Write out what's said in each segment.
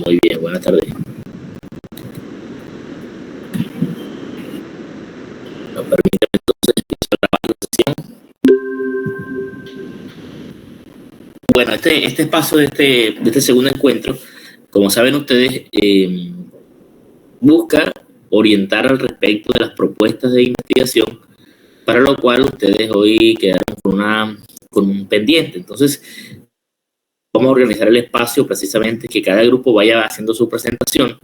Muy bien, buenas tardes. Nos permite entonces grabar la sesión. Bueno, este espacio de este segundo encuentro, como saben ustedes, busca orientar al respecto de las propuestas de investigación, para lo cual ustedes hoy quedaron con un pendiente. Entonces, vamos a organizar el espacio precisamente que cada grupo vaya haciendo su presentación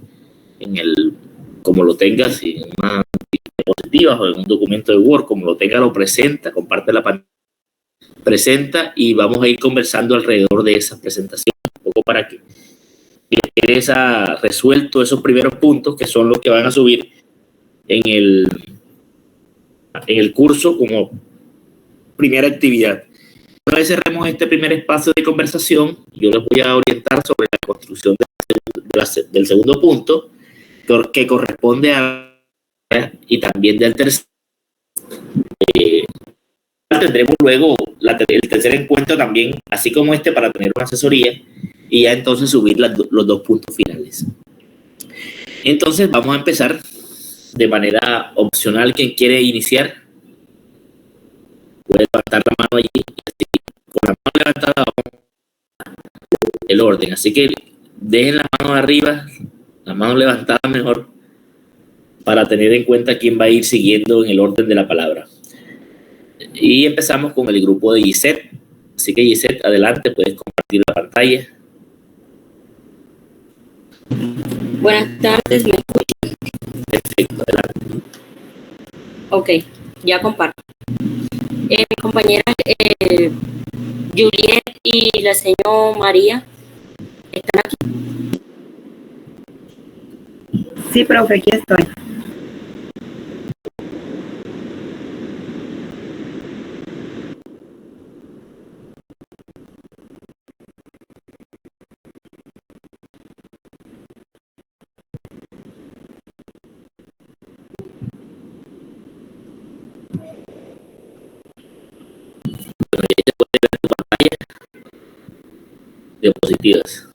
como lo tenga, si en una diapositiva o en un documento de Word, como lo tenga, lo presenta, comparte la pantalla, presenta y vamos a ir conversando alrededor de esas presentaciones, un poco para que quede resuelto esos primeros puntos que son los que van a subir en el curso como primera actividad. Una vez cerremos este primer espacio de conversación, yo les voy a orientar sobre la construcción del segundo punto, que corresponde y también del tercer. Tendremos luego el tercer encuentro también, así como este, para tener una asesoría y ya entonces subir los dos puntos finales. Entonces vamos a empezar de manera opcional. Quien quiere iniciar puede levantar la mano allí y así, con la mano levantada vamos el orden, así que dejen las manos arriba, las manos levantadas mejor, para tener en cuenta quién va a ir siguiendo en el orden de la palabra. Y empezamos con el grupo de Gisette. Así que Gisette, adelante, puedes compartir la pantalla. Buenas tardes, ¿me escuchan? Perfecto, adelante. Ok, ya comparto. Mis compañeras Juliet y la señora María están aquí. Sí, profe, aquí estoy. Bueno, ahí te puedes ver tu pantalla. Diapositivas.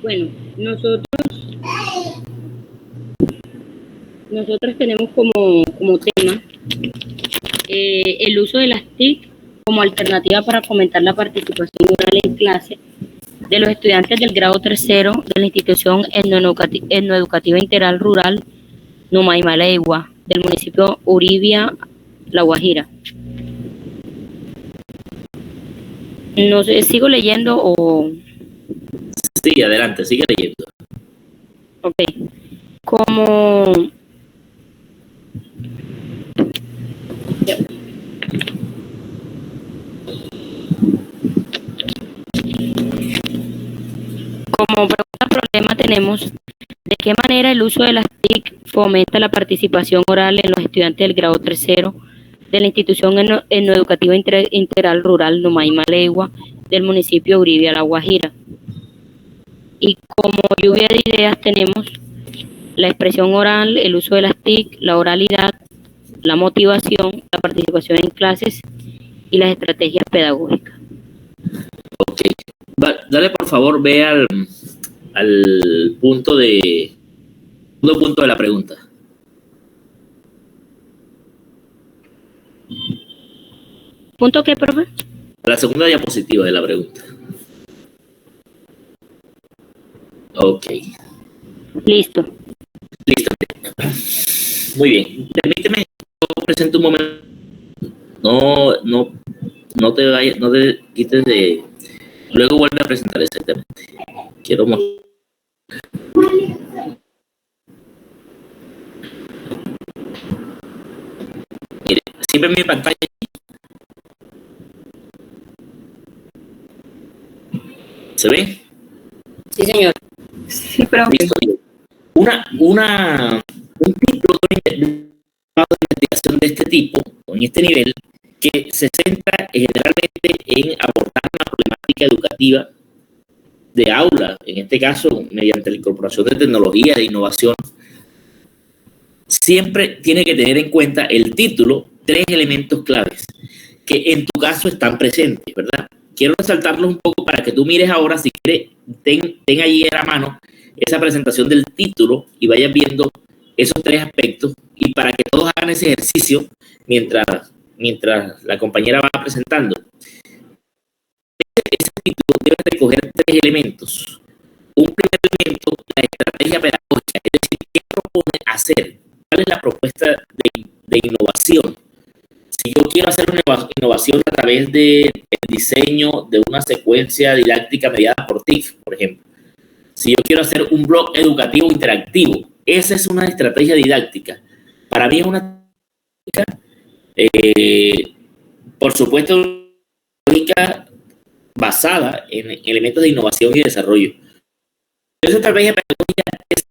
Bueno, nosotros tenemos como tema el uso de las TIC como alternativa para fomentar la participación oral en clase de los estudiantes del grado tercero de la institución etnoeducativa integral rural Numaimaleigua, del municipio Uribia, La Guajira. No sé, ¿sigo leyendo o...? Sí, adelante, sigue leyendo. Ok. Como pregunta problema tenemos de qué manera el uso de las TIC fomenta la participación oral en los estudiantes del grado tercero de la institución etnoeducativa integral rural Numaimaleigua del municipio Uribia, La Guajira. Y como lluvia de ideas tenemos la expresión oral, el uso de las TIC, la oralidad, la motivación, la participación en clases y las estrategias pedagógicas. Ok. Dale, por favor, ve al punto de la pregunta. ¿Punto qué, profe? La segunda diapositiva de la pregunta. Ok. Listo. Listo. Muy bien. Permíteme, yo presento un momento. No te vayas, no te quites de... Luego vuelve a presentar exactamente. Quiero mostrar. Mire, siempre en mi pantalla. ¿Se ve? Sí, señor. Sí, profe. Listo. Un título de investigación de este tipo, en este nivel, que se centra generalmente en abordar una problemática educativa de aula, en este caso mediante la incorporación de tecnología e innovación, siempre tiene que tener en cuenta el título, 3 elementos claves que en tu caso están presentes, ¿verdad? Quiero resaltarlos un poco para que tú mires ahora, si quieres, ten allí a la mano esa presentación del título y vayas viendo esos 3 aspectos, y para que todos hagan ese ejercicio mientras la compañera va presentando. Ese título debe recoger 3 elementos. Un primer elemento, la estrategia pedagógica, es decir, ¿qué propone hacer? ¿Cuál es la propuesta de innovación? Si yo quiero hacer una innovación a través del diseño de una secuencia didáctica mediada por TIC, por ejemplo. Si yo quiero hacer un blog educativo interactivo, esa es una estrategia didáctica. Para mí es una por supuesto, lógica basada en elementos de innovación y desarrollo. Esa estrategia pedagógica es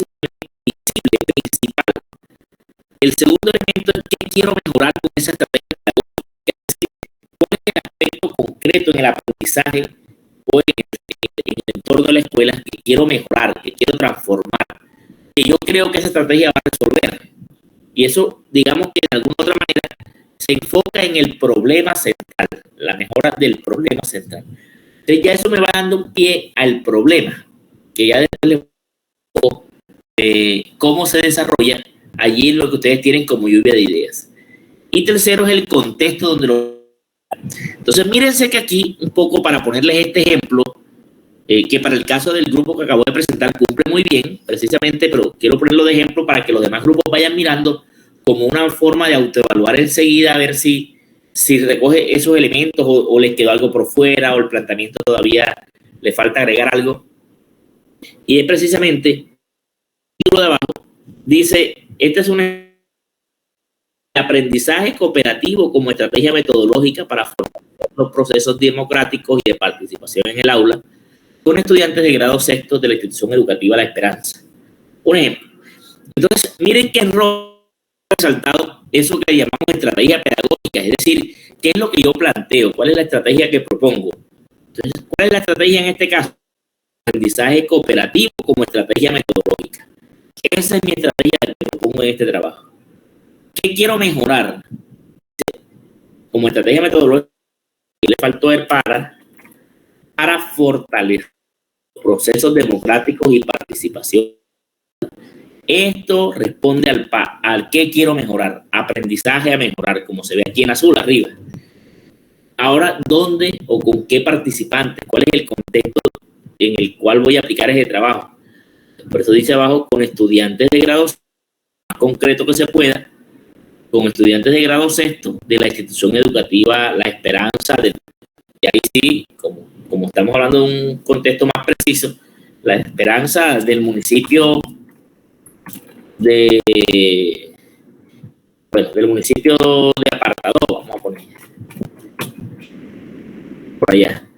principal. El segundo elemento es qué quiero mejorar con esa estrategia pedagógica. Es decir, cuál es el aspecto concreto en el aprendizaje o en el entorno de la escuela que quiero mejorar, que quiero transformar, que yo creo que esa estrategia va a resolver. Y eso, digamos que de alguna otra manera se enfoca en el problema central, la mejora del problema central. Entonces ya eso me va dando un pie al problema, que ya después les cómo se desarrolla allí lo que ustedes tienen como lluvia de ideas. Y tercero es el contexto donde lo... Entonces mírense que aquí, un poco para ponerles este ejemplo, que para el caso del grupo que acabo de presentar cumple muy bien, precisamente, pero quiero ponerlo de ejemplo para que los demás grupos vayan mirando como una forma de autoevaluar enseguida, a ver si recoge esos elementos o les quedó algo por fuera o el planteamiento todavía le falta agregar algo. Y es precisamente el título de abajo, dice, este es un aprendizaje cooperativo como estrategia metodológica para formar los procesos democráticos y de participación en el aula con estudiantes de grado sexto de la institución educativa La Esperanza. Un ejemplo. Entonces, miren qué rol resaltado eso que llamamos estrategia pedagógica, es decir, qué es lo que yo planteo, cuál es la estrategia que propongo. Entonces, ¿cuál es la estrategia en este caso? Aprendizaje cooperativo como estrategia metodológica. Esa es mi estrategia que propongo en este trabajo. ¿Qué quiero mejorar? Como estrategia metodológica, ¿qué le faltó ver para fortalecer los procesos democráticos y participación? Esto responde al qué quiero mejorar, aprendizaje a mejorar, como se ve aquí en azul arriba. Ahora, ¿dónde o con qué participantes? ¿Cuál es el contexto en el cual voy a aplicar ese trabajo? Por eso dice abajo, con estudiantes de grado más concreto que se pueda, con estudiantes de grado sexto de la institución educativa La Esperanza, y ahí sí, como estamos hablando de un contexto más preciso, La Esperanza del municipio del municipio de Apartado, vamos a poner por allá,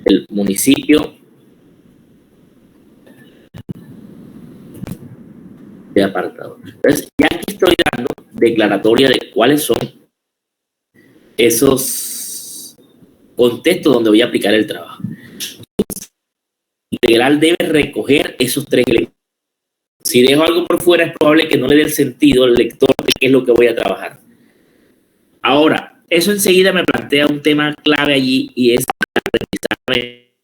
el municipio de Apartado. Entonces, ya aquí estoy dando declaratoria de cuáles son esos contextos donde voy a aplicar el trabajo. Integral debe recoger esos 3 elementos. Si dejo algo por fuera, es probable que no le dé el sentido al lector de qué es lo que voy a trabajar. Ahora, eso enseguida me plantea un tema clave allí, y es aprendizaje.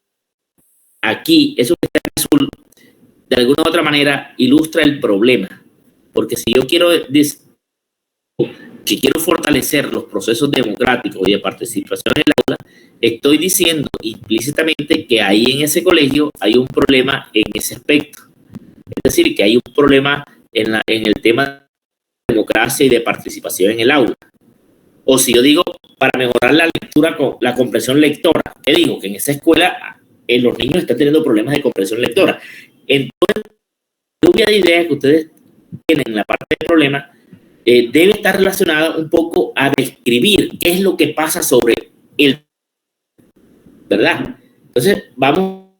Aquí, eso que está en azul, de alguna u otra manera, ilustra el problema. Porque si yo quiero fortalecer los procesos democráticos y de participación en el aula, estoy diciendo implícitamente que ahí en ese colegio hay un problema en ese aspecto. Es decir, que hay un problema en el tema de democracia y de participación en el aula. O si yo digo, para mejorar la lectura, la comprensión lectora, ¿qué digo? Que en esa escuela los niños están teniendo problemas de comprensión lectora. Entonces, la lluvia de ideas que ustedes tienen en la parte del problema debe estar relacionada un poco a describir qué es lo que pasa sobre el... ¿Verdad? Entonces, vamos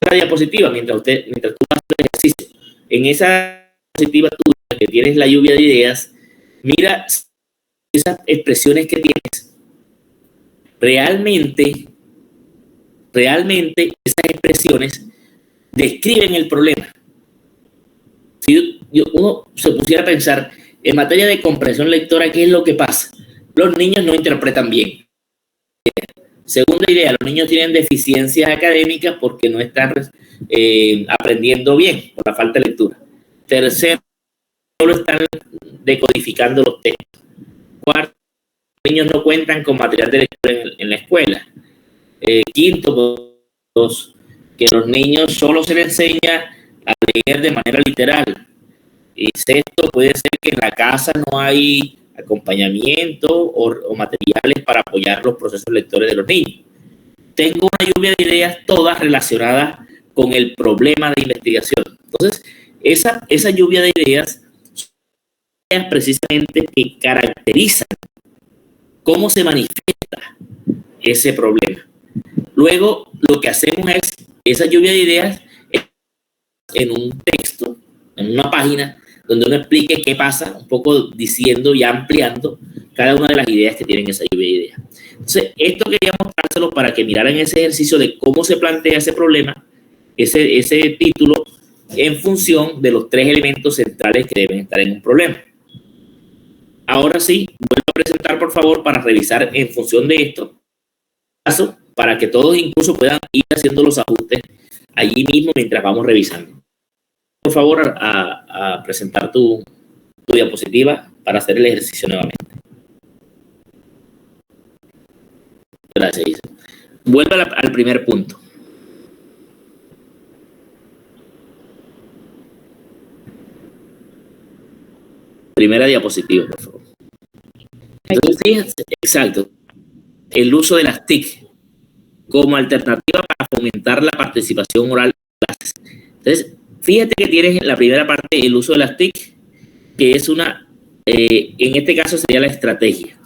a la diapositiva mientras tú haces el ejercicio. En esa diapositiva tuya que tienes la lluvia de ideas, mira esas expresiones que tienes. Realmente esas expresiones describen el problema. Si uno se pusiera a pensar En materia de comprensión lectora, ¿qué es lo que pasa? Los niños no interpretan bien. Segunda idea, los niños tienen deficiencias académicas porque no están aprendiendo bien por la falta de lectura. Tercero, solo están decodificando los textos. Cuarto, los niños no cuentan con material de lectura en la escuela. Quinto, que los niños solo se les enseña a leer de manera literal. Y sexto, puede ser que en la casa no hay acompañamiento o materiales para apoyar los procesos lectores de los niños. Tengo una lluvia de ideas todas relacionadas con el problema de investigación. Entonces, esa lluvia de ideas son ideas precisamente que caracterizan cómo se manifiesta ese problema. Luego, lo que hacemos es, esa lluvia de ideas en un texto, en una página, donde uno explique qué pasa, un poco diciendo y ampliando cada una de las ideas que tienen esa lluvia de ideas. Entonces, esto quería mostrárselo para que miraran ese ejercicio de cómo se plantea ese problema, ese título, en función de los tres elementos centrales que deben estar en un problema. Ahora sí, vuelvo a presentar, por favor, para revisar en función de esto, para que todos incluso puedan ir haciendo los ajustes allí mismo mientras vamos revisando. Por favor, a presentar tu diapositiva para hacer el ejercicio nuevamente. Gracias, Isa. Vuelvo al primer punto. Primera diapositiva, por favor. Entonces, fíjense, exacto, el uso de las TIC como alternativa para fomentar la participación oral en clases. Entonces, fíjate que tienes en la primera parte el uso de las TIC, que es en este caso sería la estrategia.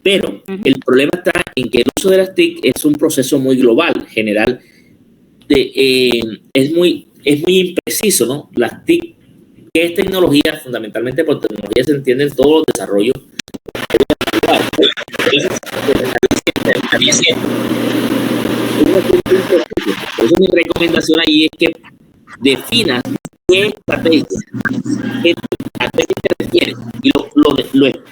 Pero el problema está en que el uso de las TIC es un proceso muy global, general, es muy impreciso, ¿no? Las TIC, que es tecnología, fundamentalmente por tecnología se entienden todos los desarrollos. Por eso mi recomendación ahí es que definas qué estrategia, a qué te refieres y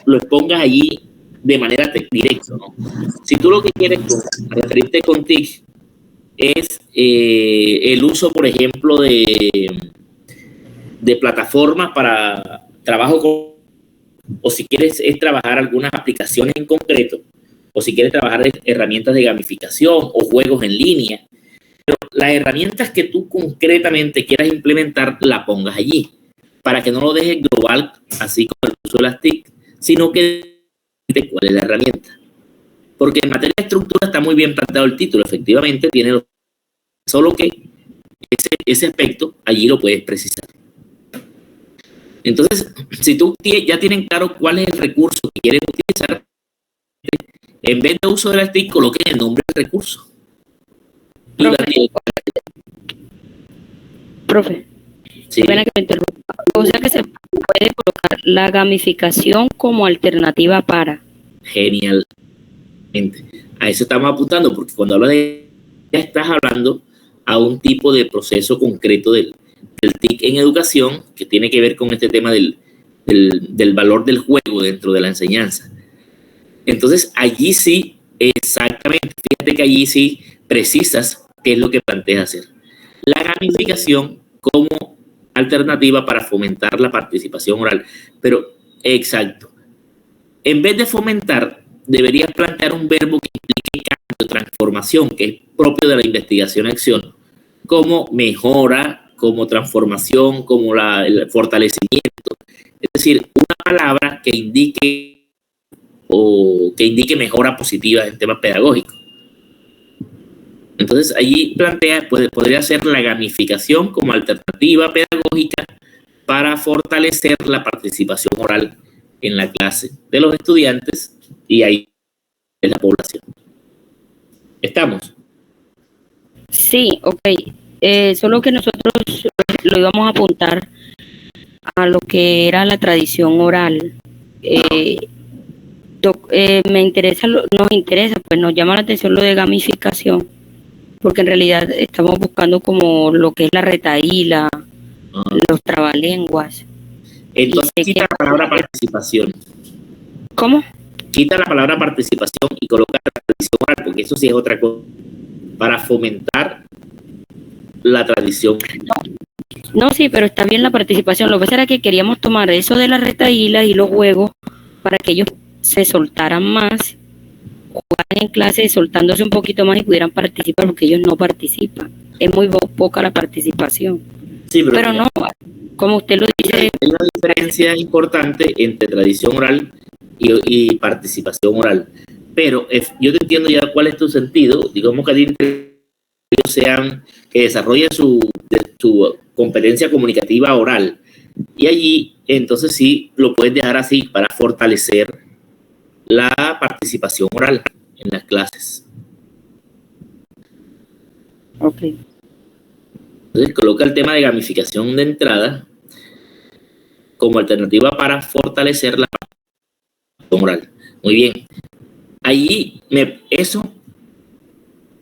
lo expongas allí de manera directa, ¿no? Si tú lo que quieres referirte con TIC es el uso, por ejemplo, de plataformas para trabajo o si quieres es trabajar algunas aplicaciones en concreto, o si quieres trabajar herramientas de gamificación o juegos en línea. Pero las herramientas que tú concretamente quieras implementar, la pongas allí, para que no lo dejes global, así como el uso de las TIC, sino que cuál es la herramienta. Porque en materia de estructura está muy bien planteado el título, efectivamente tiene solo que ese aspecto allí lo puedes precisar. Entonces, si tú ya tienen claro cuál es el recurso que quieren utilizar, en vez de uso de las TIC, coloquen el nombre del recurso. Profe, sí. Pena que me interrumpa. O sea que se puede colocar la gamificación como alternativa para. Genialmente. A eso estamos apuntando, porque cuando hablas ya estás hablando a un tipo de proceso concreto del TIC en educación que tiene que ver con este tema del valor del juego dentro de la enseñanza. Entonces, allí sí, exactamente, fíjate que allí sí precisas qué es lo que planteas hacer. La gamificación como alternativa para fomentar la participación oral. Pero, exacto, en vez de fomentar, deberías plantear un verbo que implique cambio, transformación, que es propio de la investigación-acción, como mejora, como transformación, como el fortalecimiento. Es decir, una palabra que indique mejora positiva en temas pedagógicos. Entonces, allí podría ser la gamificación como alternativa pedagógica para fortalecer la participación oral en la clase de los estudiantes y ahí en la población. ¿Estamos? Sí, ok. Solo que nosotros lo íbamos a apuntar a lo que era la tradición oral. Nos interesa, pues nos llama la atención lo de gamificación, porque en realidad estamos buscando como lo que es la retahíla, los trabalenguas. Entonces ¿De quita qué la palabra manera? participación. ¿Cómo? Quita la palabra participación y coloca la tradición oral, porque eso sí es otra cosa, para fomentar la tradición. No, sí, pero está bien la participación. Lo que pasa era que queríamos tomar eso de las retaílas y los juegos para que ellos se soltaran más, jugaran en clase soltándose un poquito más y pudieran participar, porque ellos no participan. Es muy poca la participación. Sí, Pero no, como usted lo dice, hay una diferencia importante entre tradición oral y participación oral. Pero yo te entiendo ya cuál es tu sentido. Digamos que ellos que desarrollen su competencia comunicativa oral. Y allí, entonces sí, lo puedes dejar así para fortalecer la participación oral en las clases. ok. Entonces coloca el tema de gamificación de entrada como alternativa para fortalecer la participación oral. Muy bien. Allí, eso,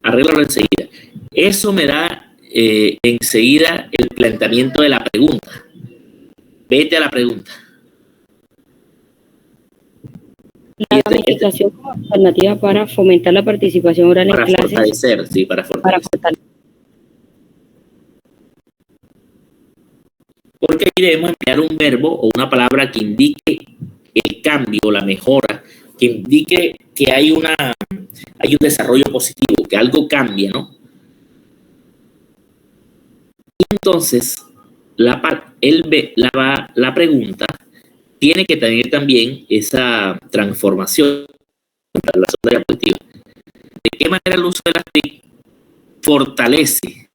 arréglalo enseguida. Eso me da enseguida el planteamiento de la pregunta. Vete a la pregunta. La gamificación como alternativa para fomentar la participación oral en Para clases. fortalecer, sí, para fortalecer. Porque ahí debemos emplear un verbo o una palabra que indique el cambio, la mejora, que indique que hay un desarrollo positivo, que algo cambia, ¿no? Y entonces, la pregunta tiene que tener también esa transformación, la segunda diapositiva. ¿De qué manera el uso de las TIC fortalece?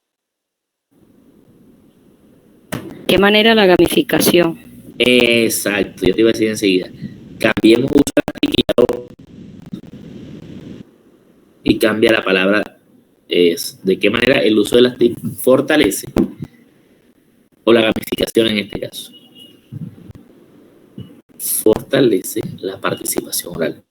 ¿De qué manera la gamificación? Exacto, yo te iba a decir enseguida. Cambiemos uso de las TIC y cambia la palabra. ¿De qué manera el uso de las TIC fortalece? O la gamificación en este caso. Fortalece la participación oral.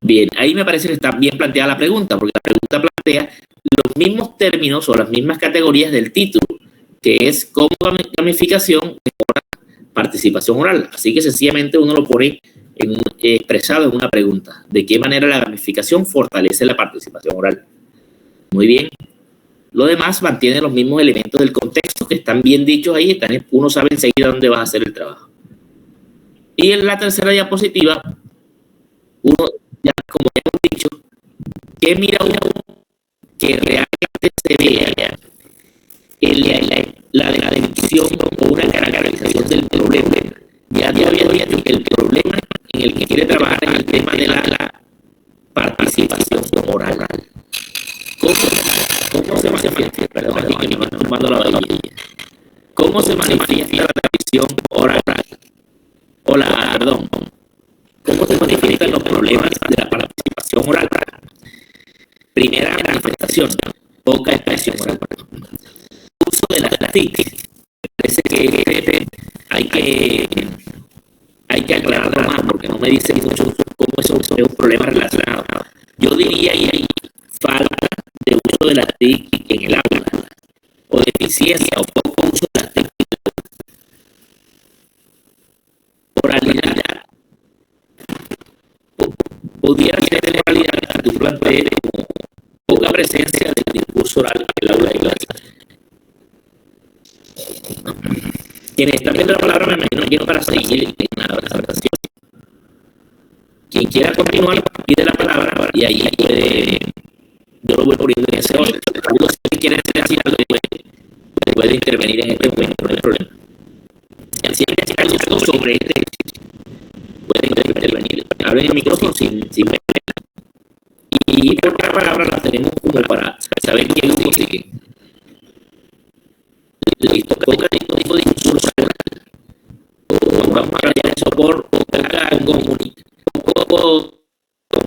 Bien, ahí me parece que está bien planteada la pregunta, porque la pregunta plantea los mismos términos o las mismas categorías del título, que es cómo gamificación mejora participación oral. Así que sencillamente uno lo pone expresado en una pregunta. ¿De qué manera la gamificación fortalece la participación oral? Muy bien. Lo demás mantiene los mismos elementos del contexto que están bien dichos ahí. Uno sabe enseguida dónde vas a hacer el trabajo. Y en la tercera diapositiva, uno, ya como ya hemos dicho, que mira uno que realmente se vea la definición o una caracterización del problema. Ya había dicho que el problema en el que quiere trabajar es el tema de la participación oral. ¿Cómo se manifiesta? Perdón, aquí que me van tomando la vainilla. ¿Cómo se manifiesta la tradición oral? ¿Cómo se manifiestan los problemas de la participación oral? Primera manifestación, poca expresión oral. Uso de las TIC. Me parece que hay que aclararlo más porque no me dice mucho cómo eso es un problema relacionado. Yo diría ahí falta de uso de las TIC en el aula, o deficiencia o poco uso de las TIC. Oralidad. Pudiera ser de oralidad que tú plantees como poca presencia del discurso oral en el aula de clase. Quienes están viendo la palabra, me imagino que no para seguir en la presentación. Quien quiera continuar, pide la palabra y ahí puede, yo lo voy poniendo en ese orden. Si quieren decir algo, puede intervenir en este momento, no hay problema. Si quieren decir algo sobre este, pueden intervenir. Abren el micrófono sin ver. Y por cada palabra la tenemos como para saber quién lo sigue. Listo, toca tipo de discurso. Vamos a cambiar eso por toca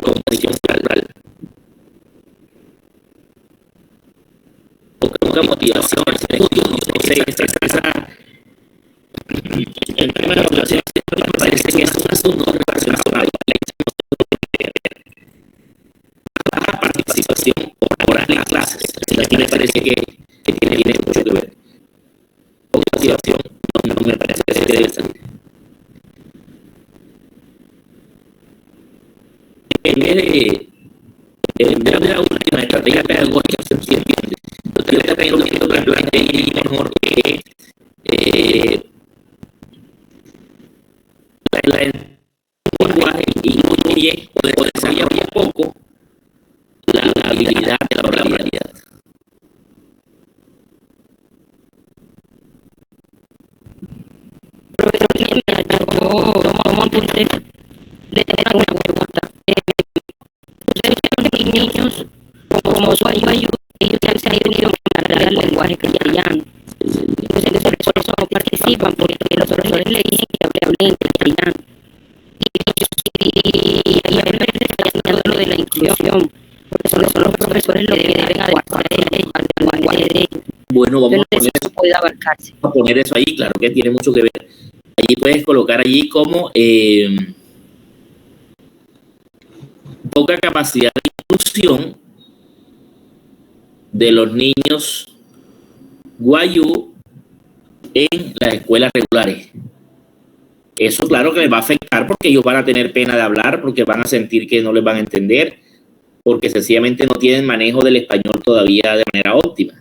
comunicación oral. Poca motivación, en primera motivación, me parece que es un asunto relacionado a la participación oral en clases. Aquí me parece que tiene mucho que ver. Motivación no me parece que sea que debe salir. En vez de la última estrategia pedagógica, se entiende. Entonces, yo también lo quiero plantear mejor que el lenguaje incluye o desarrolla poco la habilidad de la oralidad. Profesor, yo tomo apuntes de tener una pregunta. Ustedes tienen niños como su ayuda, ellos ya se han ido a hablar el lenguaje castellano. Entonces, por eso no participan, porque los profesores le dicen que hablen castellano. Y ahí a veces está enseñando lo de la inclusión, porque son los profesores los que deben adecuar el lenguaje de ellos. Bueno, vamos eso puede abarcarse. a poner eso ahí, claro que tiene mucho que ver. Allí puedes colocar allí como poca capacidad de inclusión de los niños guayú en las escuelas regulares. Eso claro que les va a afectar porque ellos van a tener pena de hablar, porque van a sentir que no les van a entender, porque sencillamente no tienen manejo del español todavía de manera óptima.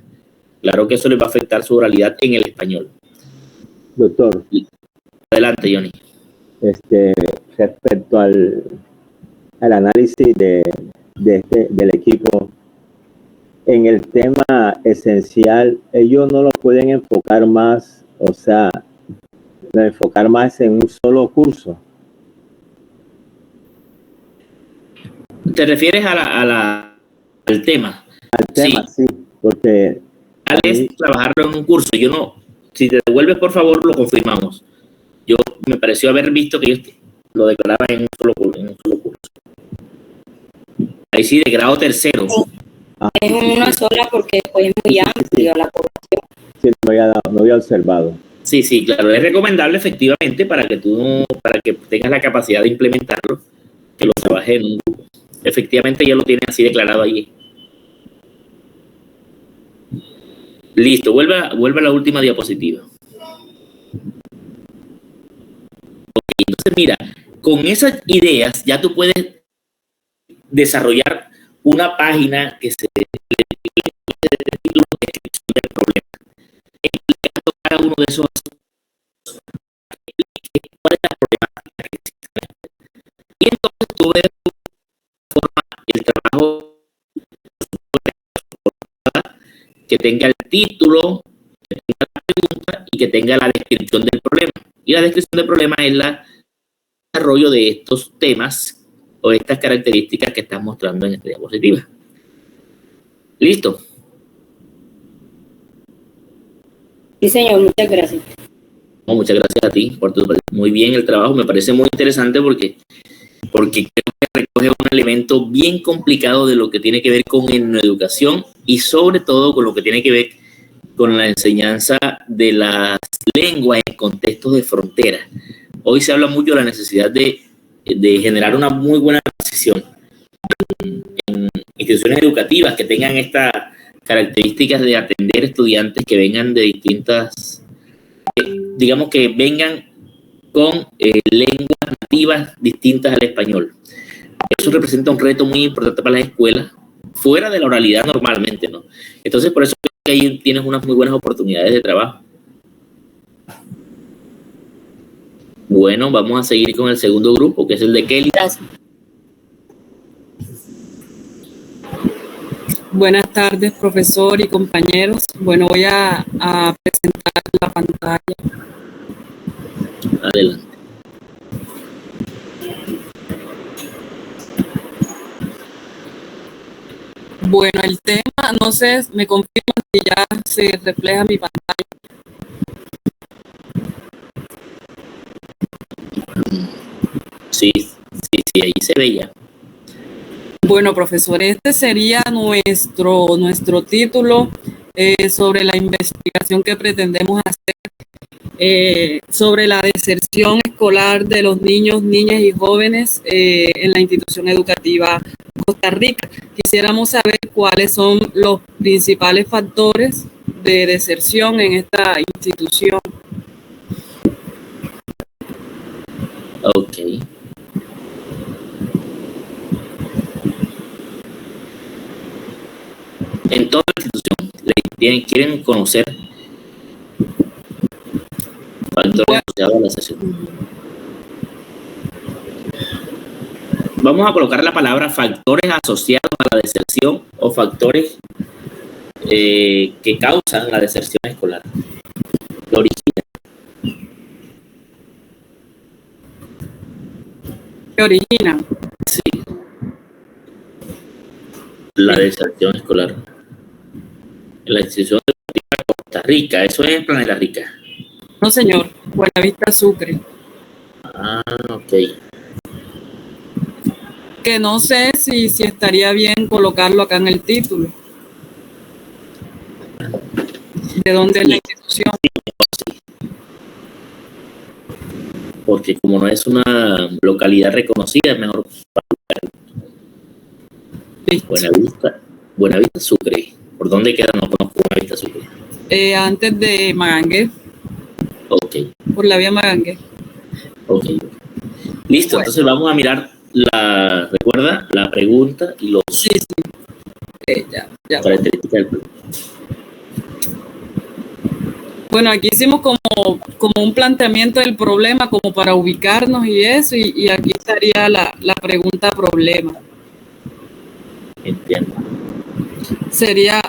Claro que eso les va a afectar su oralidad en el español. Doctor. Adelante, Johnny. Respecto al análisis del equipo, en el tema esencial, ellos no lo pueden enfocar más, o sea, enfocar más en un solo curso. ¿Te refieres al tema? Al tema, sí, porque... Es trabajarlo en un curso. Yo no, si te devuelves, por favor, lo confirmamos. Yo me pareció haber visto que ellos lo declaraban en un solo curso. Ahí sí, de grado tercero. Es una sola porque después es muy amplio la población. Sí, no había observado. Sí, claro, es recomendable efectivamente para que tengas la capacidad de implementarlo, que lo trabajes en un grupo. Efectivamente ya lo tienen así declarado allí. Listo, vuelve a la última diapositiva. Ok, entonces mira, con esas ideas ya tú puedes desarrollar una página que se título de descripción del problema. Explicando cada uno de esos asuntos, cuál es la problemática que existe. Y entonces tú ves el trabajo que tenga el título, que tenga la pregunta y que tenga la descripción del problema. Y la descripción del problema es el desarrollo de estos temas o estas características que estás mostrando en esta diapositiva. ¿Listo? Sí, señor, muchas gracias. No, muchas gracias a ti por tu muy bien el trabajo. Me parece muy interesante porque creo que recoge un elemento bien complicado de lo que tiene que ver con la educación y sobre todo con lo que tiene que ver con la enseñanza de las lenguas en contextos de frontera. Hoy se habla mucho de la necesidad de generar una muy buena transición en instituciones educativas que tengan estas características de atender estudiantes que vengan de distintas, digamos que vengan con lenguas nativas distintas al español. Eso representa un reto muy importante para las escuelas, fuera de la oralidad normalmente, ¿no? Entonces, por eso que ahí tienes unas muy buenas oportunidades de trabajo. Bueno, vamos a seguir con el segundo grupo, que es el de Kelly. Gracias. Buenas tardes, profesor y compañeros. Bueno, voy a presentar la pantalla. Adelante. Bueno, el tema, no sé, me confirman si ya se refleja mi pantalla. Sí, ahí se veía. Bueno, profesor, este sería nuestro título sobre la investigación que pretendemos hacer sobre la deserción escolar de los niños, niñas y jóvenes en la institución educativa Costa Rica. Quisiéramos saber cuáles son los principales factores de deserción en esta institución. Ok. En toda la institución quieren conocer factores Bueno, asociados a la deserción. Vamos a colocar la palabra factores asociados a la deserción o factores que causan la deserción escolar. La origina. ¿qué origina? Sí, la deserción escolar. En la institución educativa de Costa Rica, eso es Planeta Rica. No, señor, Buenavista Sucre. Ah, ok. Que no sé si estaría bien colocarlo acá en el título. ¿De dónde es la institución? Porque como no es una localidad reconocida, es mejor. Listo. Buenavista Sucre. ¿Por dónde queda? No conozco Buenavista Sucre. Antes de Magangue, Ok, por la vía Magangue. ok. Listo, Bueno. entonces vamos a mirar recuerda, la pregunta y los Sí. Ya. características del problema. Bueno, aquí hicimos como un planteamiento del problema, como para ubicarnos y eso, y aquí estaría la pregunta problema. Entiendo. Sería,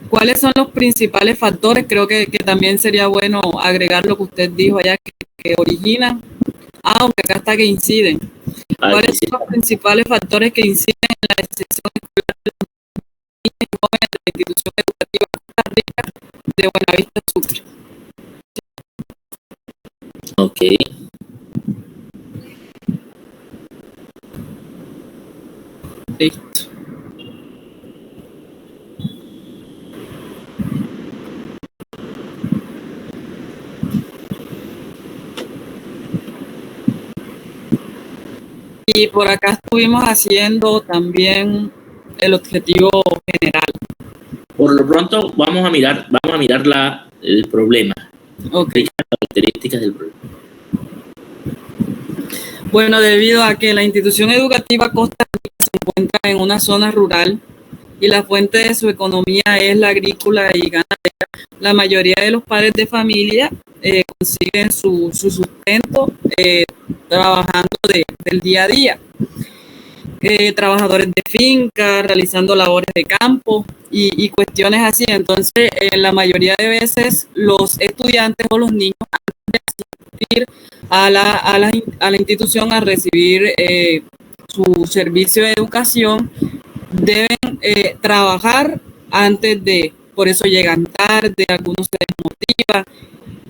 ¿cuáles son los principales factores? Creo que también sería bueno agregar lo que usted dijo allá, que originan, aunque acá está que inciden. ¿Cuáles son los principales factores que inciden en la deserción escolar de los niños y jóvenes de la institución educativa Costa Rica de Buenavista Sucre? Ok. Listo. Y por acá estuvimos haciendo también el objetivo general. Por lo pronto vamos a mirar el problema. Ok. Las características del problema. Bueno, debido a que la institución educativa Costa Rica se encuentra en una zona rural y la fuente de su economía es la agrícola y ganadera, la mayoría de los padres de familia consiguen su sustento trabajando del día a día. Trabajadores de finca, realizando labores de campo y cuestiones así. Entonces, la mayoría de veces los estudiantes o los niños, antes de asistir a la institución a recibir su servicio de educación, deben trabajar antes de, por eso llegan tarde, algunos se desmotivan,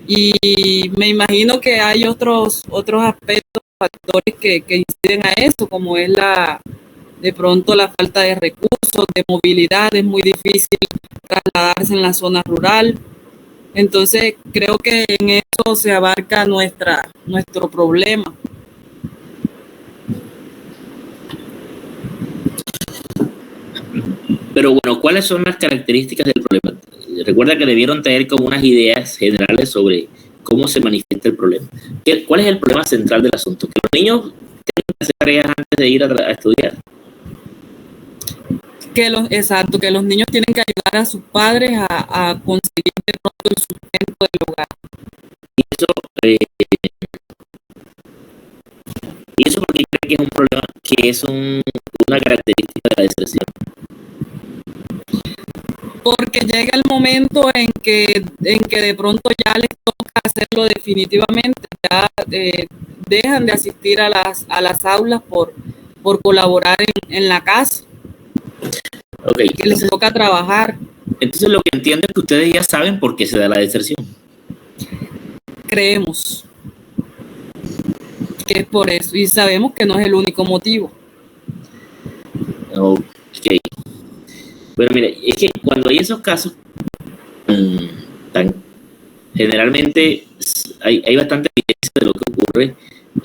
y me imagino que hay otros aspectos, factores que inciden a eso, como es de pronto la falta de recursos, de movilidad. Es muy difícil trasladarse en la zona rural. Entonces creo que en eso se abarca nuestro problema. Pero bueno, ¿cuáles son las características del problema? Recuerda que debieron tener como unas ideas generales sobre cómo se manifiesta el problema. ¿Cuál es el problema central del asunto? Que los niños tienen que hacer tareas antes de ir a estudiar. Exacto, que los niños tienen que ayudar a sus padres a conseguir de pronto el sustento del hogar. Y eso porque cree que es un problema, que es una característica de la deserción. Porque llega el momento en que de pronto ya les toca hacerlo definitivamente, ya dejan de asistir a las aulas por colaborar en la casa. Okay. Que les toca trabajar. Entonces lo que entiendo es que ustedes ya saben por qué se da la deserción. Creemos que es por eso y sabemos que no es el único motivo. Ok. Bueno, mire, es que cuando hay esos casos, generalmente hay bastante evidencia de lo que ocurre.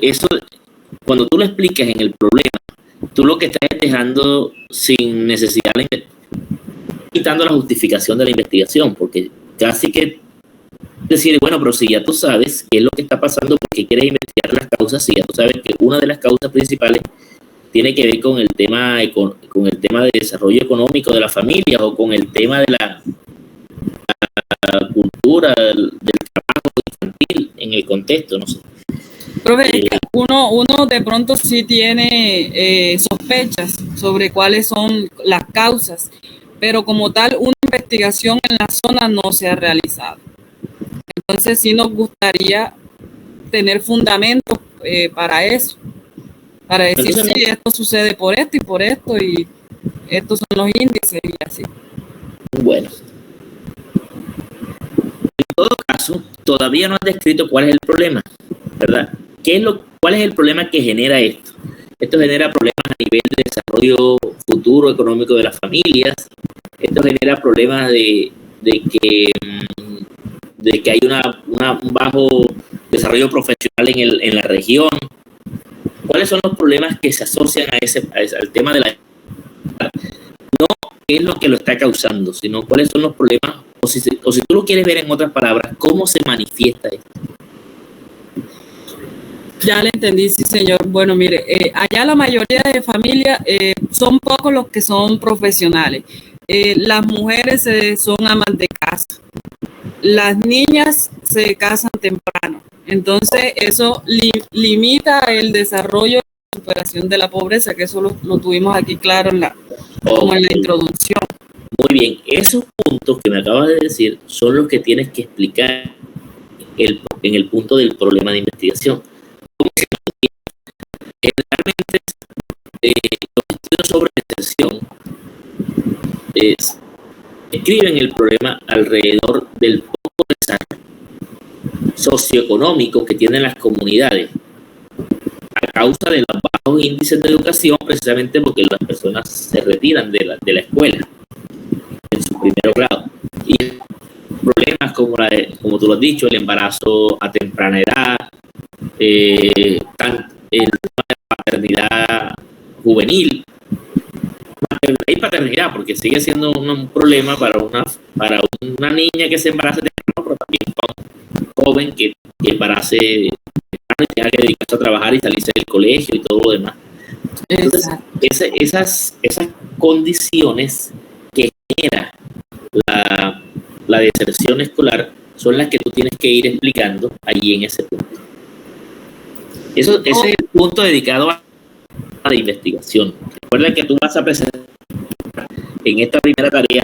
Eso, cuando tú lo explicas en el problema, tú lo que estás dejando sin necesidad, quitando la justificación de la investigación, porque casi que decir, bueno, pero si ya tú sabes qué es lo que está pasando, porque quieres investigar las causas, si ya tú sabes que una de las causas principales tiene que ver con el tema, con el tema de desarrollo económico de la familia o con el tema de la cultura del trabajo infantil en el contexto, no sé. Profe, uno de pronto sí tiene sospechas sobre cuáles son las causas, pero como tal, una investigación en la zona no se ha realizado. Entonces sí nos gustaría tener fundamentos para eso, para decir, Entonces, sí, esto sucede por esto, y estos son los índices y así. bueno, en todo caso, todavía no has descrito cuál es el problema, ¿verdad? ¿Cuál es el problema que genera esto? Esto genera problemas a nivel de desarrollo futuro económico de las familias. Esto genera problemas de que hay un bajo desarrollo profesional en la región. ¿Cuáles son los problemas que se asocian al tema de la... No qué es lo que lo está causando, sino cuáles son los problemas, o si tú lo quieres ver en otras palabras, cómo se manifiesta esto? Ya le entendí, sí, señor. Bueno, mire, allá la mayoría de familias son pocos los que son profesionales. Las mujeres son amas de casa. Las niñas se casan temprano. Entonces, eso limita el desarrollo y la superación de la pobreza, que eso lo tuvimos aquí claro como en la introducción. Muy bien, esos puntos que me acabas de decir son los que tienes que explicar en el punto del problema de investigación. Generalmente, los estudios sobre deserción escriben el problema alrededor del poco desarrollo socioeconómico que tienen las comunidades a causa de los bajos índices de educación, precisamente porque las personas se retiran de la escuela en su primer grado. Y problemas como tú lo has dicho, el embarazo a temprana edad, el tema de paternidad juvenil, maternidad y paternidad, porque sigue siendo un problema para una niña que se embarace temprano, pero también para un joven que embarace temprano y tenga que dedicarse a trabajar y salirse del colegio y todo lo demás. Entonces, esas condiciones que genera la deserción escolar son las que tú tienes que ir explicando allí en ese punto. Ese es el punto dedicado a la investigación. Recuerda que tú vas a presentar en esta primera tarea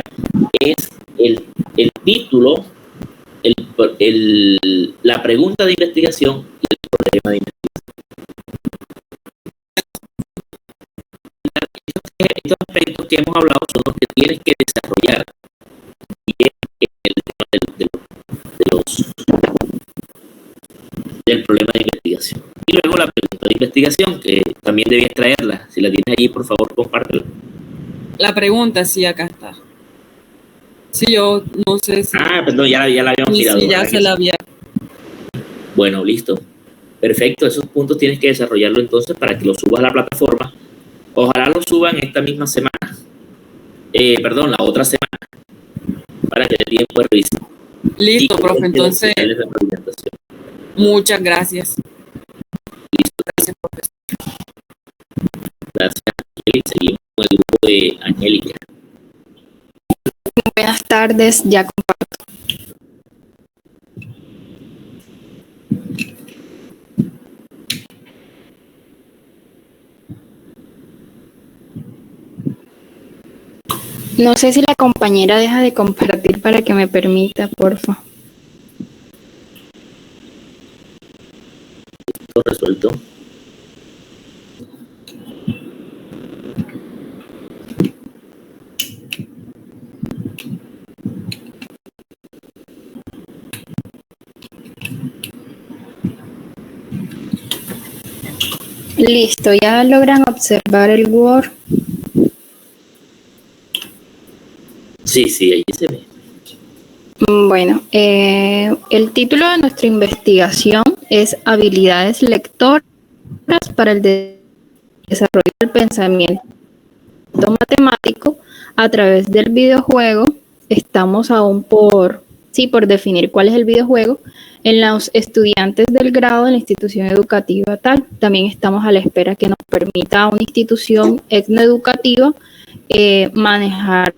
es el título, la pregunta de investigación y el problema de investigación. Estos aspectos que hemos hablado son los que tienes que desarrollar y es el tema del problema de investigación. Y luego la pregunta de investigación, que también debías traerla. Si la tienes allí, por favor, compártela. La pregunta, sí, acá está. Sí, yo no sé si... Perdón, ya la habíamos tirado. Sí, ya se la había... Bueno, listo. Perfecto, esos puntos tienes que desarrollarlo entonces para que los subas a la plataforma. Ojalá los suban esta misma semana. La otra semana. Para que dé tiempo de revisar. Listo, profe, entonces... Muchas gracias. Listo. Gracias, profesor. Gracias, Angélica. Seguimos con el grupo de Angélica. Buenas tardes, ya comparto. No sé si la compañera deja de compartir para que me permita, porfa. Todo resuelto. Listo, ya logran observar el Word. Sí, ahí se ve. Bueno, el título de nuestra investigación es Habilidades lectoras para el desarrollo del pensamiento matemático a través del videojuego. Estamos aún por sí, por definir cuál es el videojuego en los estudiantes del grado de la institución educativa tal. También estamos a la espera que nos permita una institución etnoeducativa manejar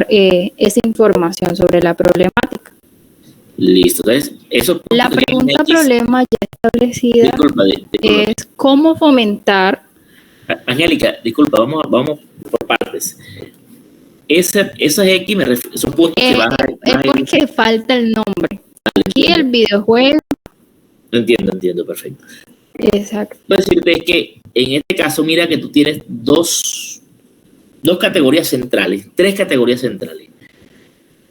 esa información sobre la problemática. Listo. Entonces, eso La pregunta problema ya establecida disculpa. es cómo fomentar. Angélica, disculpa, vamos por partes. Esas X son puntos que van Es porque falta el nombre. Aquí el videojuego. Entiendo, perfecto. Exacto. Voy a decirte que en este caso, mira que tú tienes dos categorías centrales, tres categorías centrales.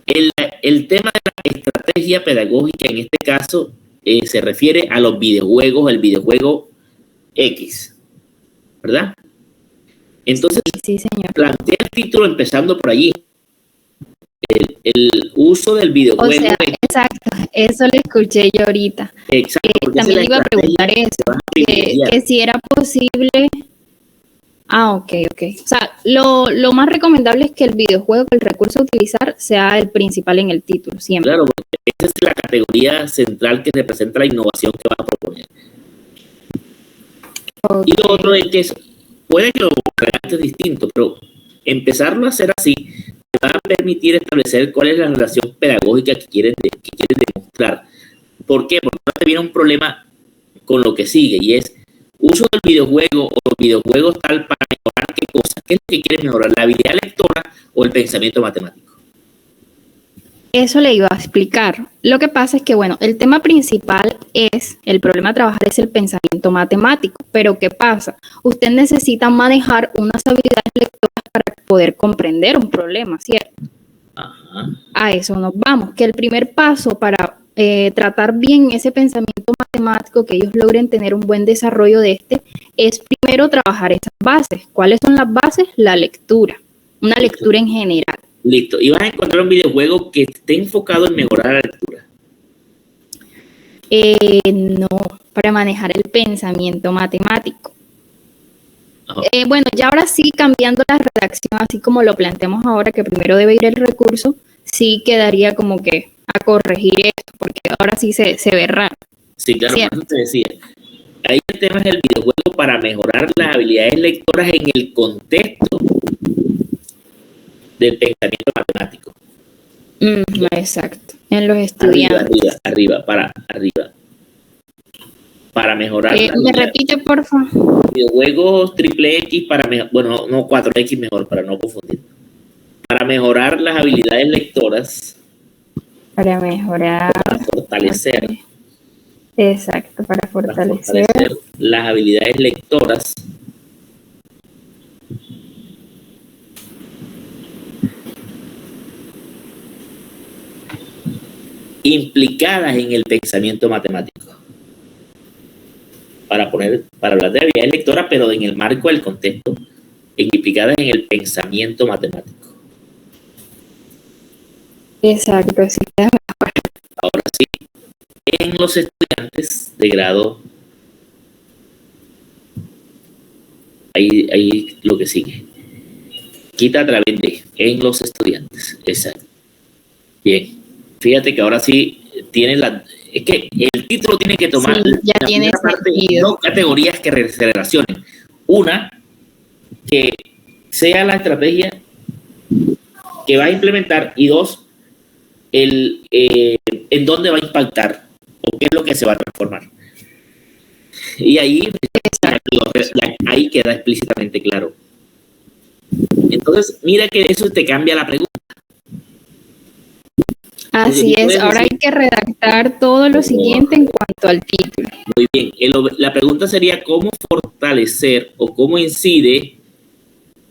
El tema de la estrategia pedagógica en este caso se refiere a los videojuegos, el videojuego X, ¿verdad? Entonces, sí, señor. plantea el título empezando por allí. El uso del videojuego. O sea, exacto, eso lo escuché yo ahorita. Exacto. También iba a preguntar eso, que si era posible. Ok. O sea, lo más recomendable es que el videojuego, el recurso a utilizar, sea el principal en el título, siempre. Claro, porque esa es la categoría central que representa la innovación que vas a proponer. Okay. Y lo otro es que puede que lo redactes distinto, pero empezarlo a hacer así te va a permitir establecer cuál es la relación pedagógica que quieres demostrar. ¿Por qué? Porque ahora te viene un problema con lo que sigue y es uso del videojuego o los videojuegos tal para mejorar qué cosa. ¿Qué es lo que quieres mejorar? ¿La habilidad lectora o el pensamiento matemático? Eso le iba a explicar. Lo que pasa es que, bueno, el tema principal el problema a trabajar es el pensamiento matemático. Pero ¿qué pasa? Usted necesita manejar unas habilidades lectoras para poder comprender un problema, ¿cierto? Ajá. A eso nos vamos. Que el primer paso para tratar bien ese pensamiento matemático, que ellos logren tener un buen desarrollo de es primero trabajar esas bases. ¿Cuáles son las bases? La lectura. Una lectura en general. Listo. Y vas a encontrar un videojuego que esté enfocado en mejorar la lectura. No, para manejar el pensamiento matemático. Bueno, ya ahora sí, cambiando la redacción, así como lo planteamos ahora, que primero debe ir el recurso, sí quedaría como que a corregir esto, porque ahora sí se ve raro. Sí, claro, ¿cierto? como te decía. Ahí el tema es el videojuego para mejorar las habilidades lectoras en el contexto del pensamiento matemático. Exacto. En los estudiantes. Arriba. Para mejorar. ¿Me repite, por favor? Videojuegos triple X para mejorar, bueno, no 4X mejor, para no confundir. Para mejorar las habilidades lectoras. Para mejorar. Para fortalecer. Okay. Exacto, para fortalecer las habilidades lectoras. Implicadas en el pensamiento matemático. Para hablar de habilidades lectoras, pero en el marco del contexto, implicadas en el pensamiento matemático. Exacto, sí. Ahora sí, en los estudiantes de grado, ahí lo que sigue. Quita a través de, en los estudiantes. Exacto. Bien. Fíjate que ahora sí tiene es que el título tiene que tomar ya tiene dos categorías que se relacionen. Una, que sea la estrategia que va a implementar, y dos, en dónde va a impactar o qué es lo que se va a transformar. Y ahí queda explícitamente claro. Entonces, mira que eso te cambia la pregunta. Así es, ahora hay que redactar todo lo siguiente en cuanto al título. Muy bien, la pregunta sería cómo fortalecer o cómo incide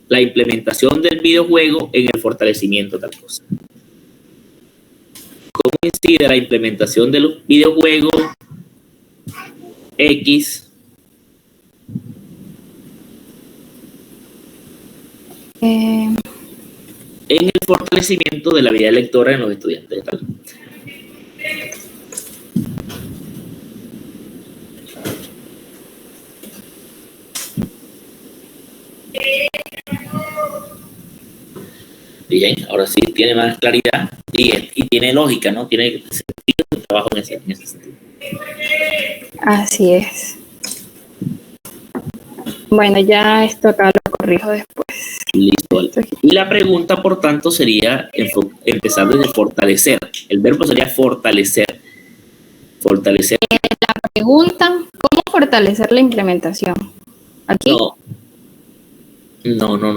la implementación del videojuego en el fortalecimiento de tal cosa. ¿Cómo incide la implementación de los videojuegos X en el fortalecimiento de la habilidad lectora en los estudiantes? ¿Tal? Bien, ahora sí tiene más claridad y tiene lógica, ¿no? Tiene sentido el trabajo en ese sentido. Así es. Bueno, ya esto acá lo corrijo después. Listo, vale. Y la pregunta, por tanto, sería empezar desde fortalecer. El verbo sería fortalecer. Fortalecer. La pregunta, ¿cómo fortalecer la implementación? ¿Aquí? No.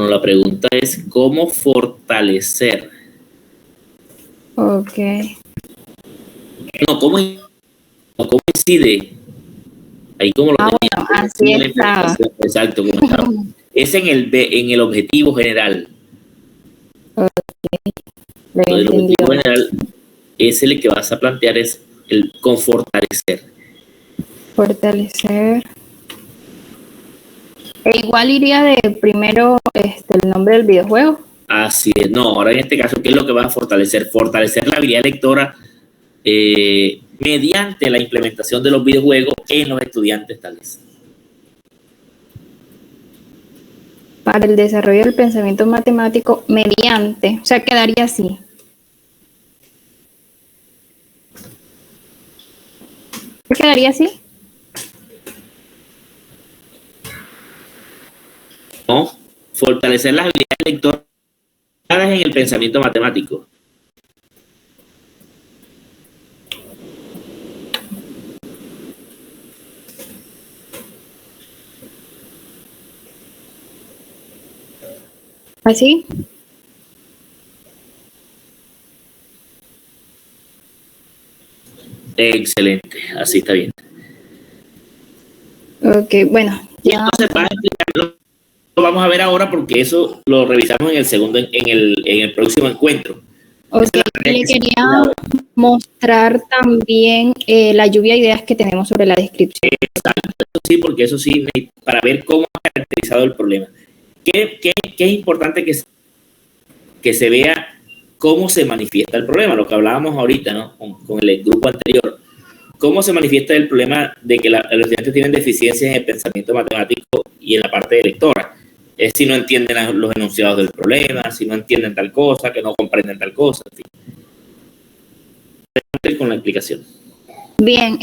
La pregunta es ¿cómo fortalecer? Ok. No, ¿cómo incide? Ahí como lo Bueno, así estaba. Exacto, como estaba. Es en el objetivo general. El objetivo general es el que vas a plantear, es el con fortalecer. Fortalecer. E igual iría de primero el nombre del videojuego. Así es. No, ahora en este caso, ¿qué es lo que vas a fortalecer? Fortalecer la habilidad lectora mediante la implementación de los videojuegos en los estudiantes tal vez. Para el desarrollo del pensamiento matemático mediante, o sea, quedaría así. ¿Qué quedaría así? No, fortalecer las habilidades lectoras en el pensamiento matemático. ¿Así? Excelente, así está bien. Ok, bueno. Y entonces vas a explicarlo, lo vamos a ver ahora porque eso lo revisamos en el próximo encuentro. Ok, le quería mostrar también la lluvia de ideas que tenemos sobre la descripción. Exacto, sí, porque eso sí, para ver cómo ha caracterizado el problema. ¿Qué es importante que se vea cómo se manifiesta el problema? Lo que hablábamos ahorita, ¿no? Con el grupo anterior. ¿Cómo se manifiesta el problema de que los estudiantes tienen deficiencias en el pensamiento matemático y en la parte de lectora? Es si no entienden los enunciados del problema, si no entienden tal cosa, que no comprenden tal cosa, en fin. Con la explicación. Bien,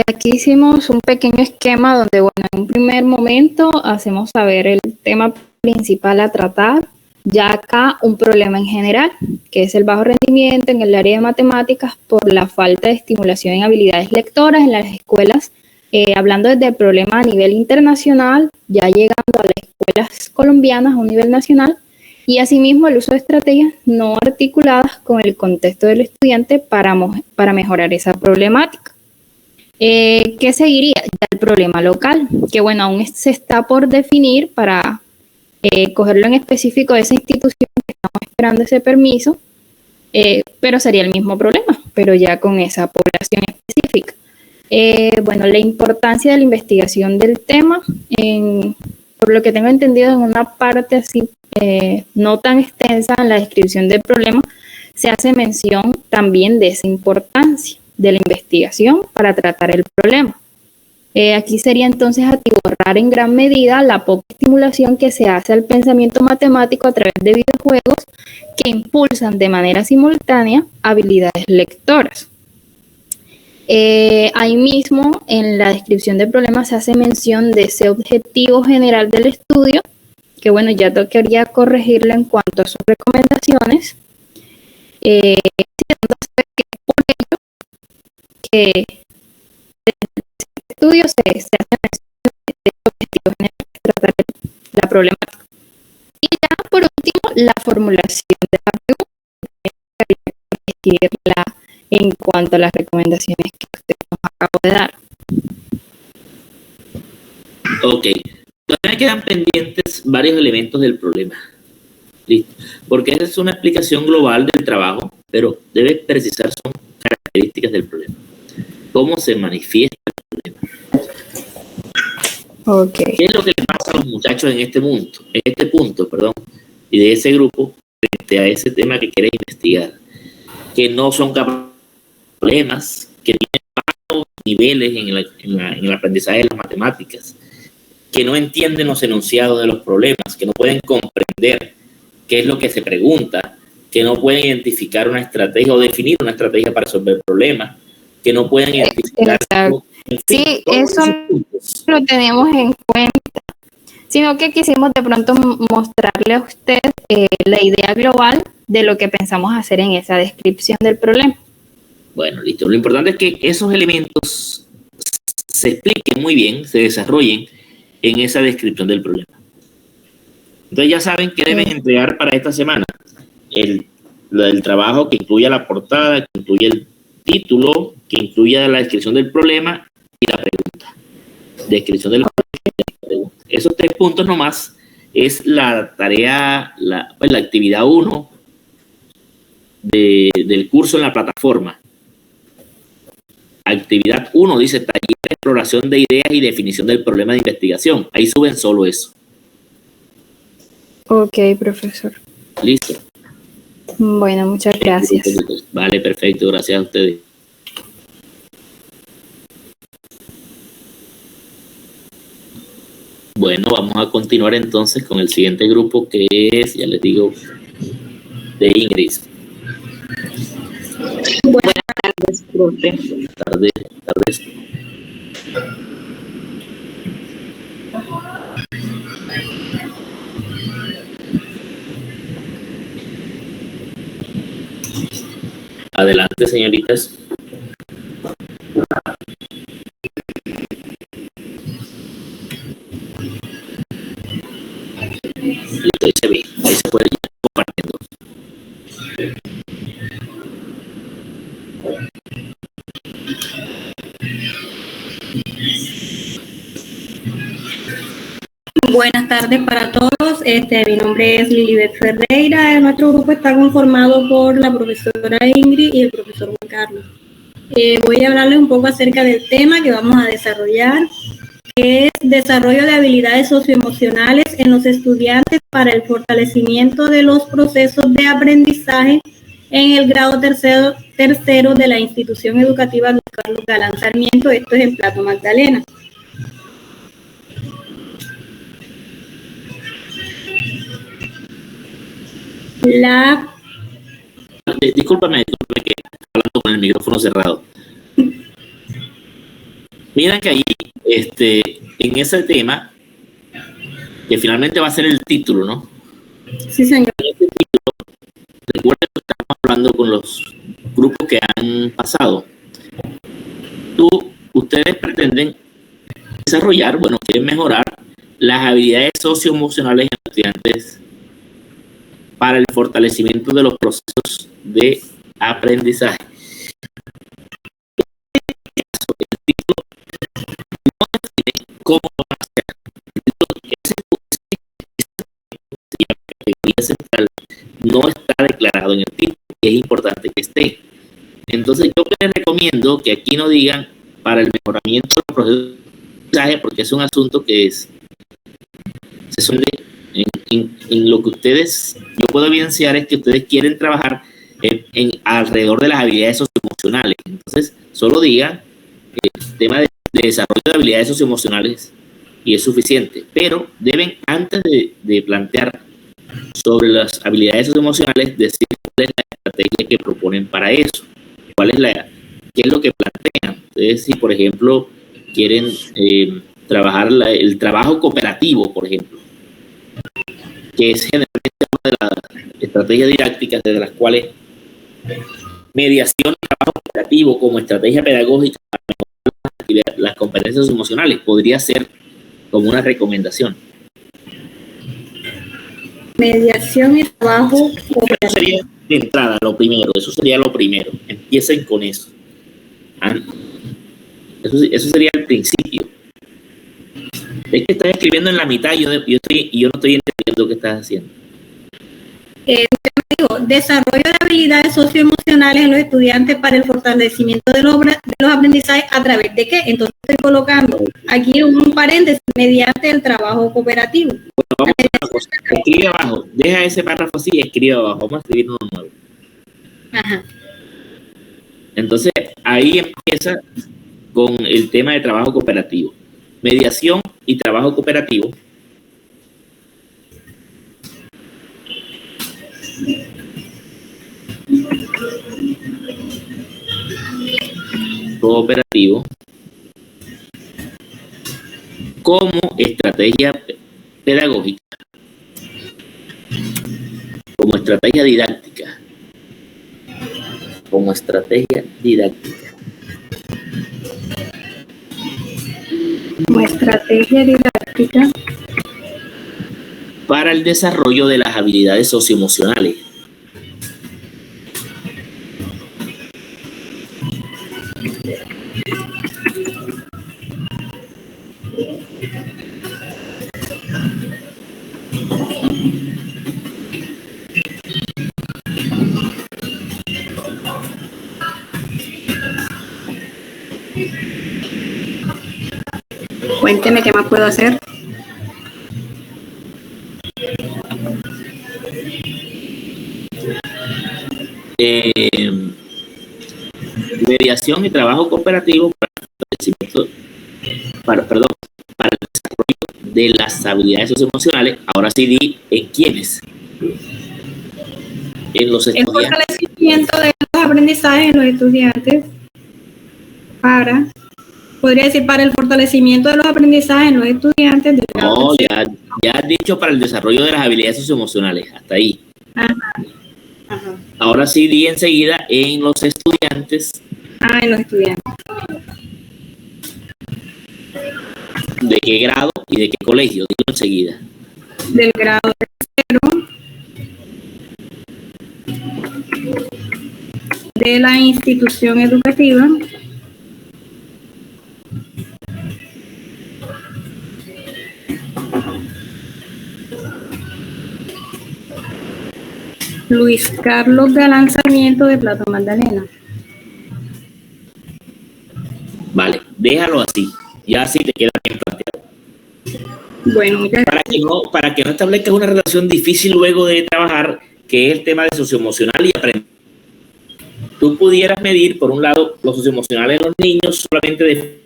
aquí hicimos un pequeño esquema donde, bueno, en un primer momento hacemos saber el tema principal a tratar, ya acá un problema en general, que es el bajo rendimiento en el área de matemáticas por la falta de estimulación en habilidades lectoras en las escuelas, hablando desde el problema a nivel internacional, ya llegando a las escuelas colombianas a un nivel nacional, y asimismo el uso de estrategias no articuladas con el contexto del estudiante para mejorar esa problemática. ¿Qué seguiría? Ya el problema local, que bueno, aún se está por definir para cogerlo en específico de esa institución que estamos esperando ese permiso, pero sería el mismo problema, pero ya con esa población específica. Bueno, la importancia de la investigación del tema, por lo que tengo entendido en una parte así no tan extensa en la descripción del problema, se hace mención también de esa importancia de la investigación para tratar el problema. Aquí sería entonces atiborrar en gran medida la poca estimulación que se hace al pensamiento matemático a través de videojuegos que impulsan de manera simultánea habilidades lectoras. Ahí mismo en la descripción del problema se hace mención de ese objetivo general del estudio, que bueno, ya tocaría corregirlo en cuanto a sus recomendaciones. Que por ello que estudio se hace de objetivos generales tratar la problemática. Y ya por último, la formulación de la pregunta, corregirla en cuanto a las recomendaciones que usted nos acabó de dar. Ok. Todavía quedan pendientes varios elementos del problema. Listo. Porque esa es una explicación global del trabajo, pero debe precisar son características del problema. ¿Cómo se manifiesta el problema? Okay. ¿Qué es lo que le pasa a los muchachos en este punto, y de ese grupo frente a ese tema que quiere investigar? Que no son capaces de problemas, que tienen bajos niveles en el aprendizaje de las matemáticas, que no entienden los enunciados de los problemas, que no pueden comprender qué es lo que se pregunta, que no pueden identificar una estrategia o definir una estrategia para resolver problemas, que no pueden identificar... Exacto. Sí, eso lo tenemos en cuenta, sino que quisimos de pronto mostrarle a usted la idea global de lo que pensamos hacer en esa descripción del problema. Bueno, listo. Lo importante es que esos elementos se expliquen muy bien, se desarrollen en esa descripción del problema. Entonces ya saben que deben entregar para esta semana el trabajo que incluya la portada, que incluya el título, que incluya la descripción del problema y la pregunta. Descripción del problema y la pregunta. Esos 3 puntos nomás es la tarea, la actividad 1 del curso en la plataforma. Actividad 1 dice taller de exploración de ideas y definición del problema de investigación. Ahí suben solo eso. Ok, profesor. Listo. Bueno, muchas gracias. Vale, perfecto. Gracias a ustedes. Bueno, vamos a continuar entonces con el siguiente grupo que es, ya les digo, de Ingrid. Buenas tardes, profe. Tardes. Adelante, señoritas. Listo, ahí se ve. Ahí se puede ir compartiendo. Buenas tardes para todos. Mi nombre es Lilibet Ferreira. Nuestro grupo está conformado por la profesora Ingrid y el profesor Juan Carlos. Voy a hablarles un poco acerca del tema que vamos a desarrollar, que es desarrollo de habilidades socioemocionales en los estudiantes para el fortalecimiento de los procesos de aprendizaje en el grado tercero de la institución educativa Luis Carlos Galán Sarmiento. Esto es en Plato Magdalena. Discúlpame que estoy hablando con el micrófono cerrado. Miren que ahí, en ese tema, que finalmente va a ser el título, ¿no? Sí, señor. Este título, recuerden que estamos hablando con los grupos que han pasado. Ustedes pretenden desarrollar, quieren mejorar las habilidades socioemocionales en los estudiantes para el fortalecimiento de los procesos de aprendizaje. El título no define cómo van a hacer. La categoría central no está declarado en el título y es importante que esté. Entonces yo les recomiendo que aquí no digan para el mejoramiento de los procesos de aprendizaje, porque es un asunto que se suele en lo que ustedes, yo puedo evidenciar es que ustedes quieren trabajar alrededor de las habilidades socioemocionales. Entonces, solo digan el tema de desarrollo de habilidades socioemocionales y es suficiente. Pero deben, antes de plantear sobre las habilidades socioemocionales, decir cuál es la estrategia que proponen para eso. ¿Qué es lo que plantean? Entonces, si, por ejemplo, quieren trabajar el trabajo cooperativo, por ejemplo, que es generalmente una de las estrategias didácticas de las cuales mediación y trabajo cooperativo como estrategia pedagógica para mejorar las competencias emocionales podría ser como una recomendación. Mediación y trabajo cooperativo. Eso sería de entrada lo primero, empiecen con eso. Eso sería el principio. Es que estás escribiendo en la mitad y yo no estoy entendiendo qué estás haciendo. Desarrollo de habilidades socioemocionales en los estudiantes para el fortalecimiento de los aprendizajes, ¿a través de qué? Entonces estoy colocando aquí un paréntesis, mediante el trabajo cooperativo. Bueno, vamos a hacer una cosa. Escribe abajo, deja ese párrafo así y escribe abajo. Vamos a escribir uno nuevo. Ajá. Entonces, ahí empieza con el tema de trabajo cooperativo. Mediación y trabajo cooperativo. cooperativo como estrategia pedagógica, como estrategia didáctica, Como estrategia didáctica para el desarrollo de las habilidades socioemocionales. Cuénteme qué más puedo hacer. Mediación y trabajo cooperativo para el desarrollo de las habilidades socioemocionales. Ahora sí di en quiénes. En los El estudiantes. fortalecimiento de los aprendizajes en los estudiantes podría decir para el fortalecimiento de los aprendizajes en los estudiantes del grado No, tercero. ya has dicho para el desarrollo de las habilidades socioemocionales, hasta ahí. Ajá. Ahora sí di enseguida en los estudiantes. En los estudiantes. ¿De qué grado y de qué colegio? Digo enseguida. Del grado tercero de la institución educativa Luis Carlos Galán Sarmiento de Plaza Magdalena. Vale, déjalo así. Ya así te queda bien planteado. Bueno, muchas gracias. Para que no establezcas una relación difícil luego de trabajar, que es el tema de socioemocional y aprender. Tú pudieras medir, por un lado, los socioemocionales de los niños solamente de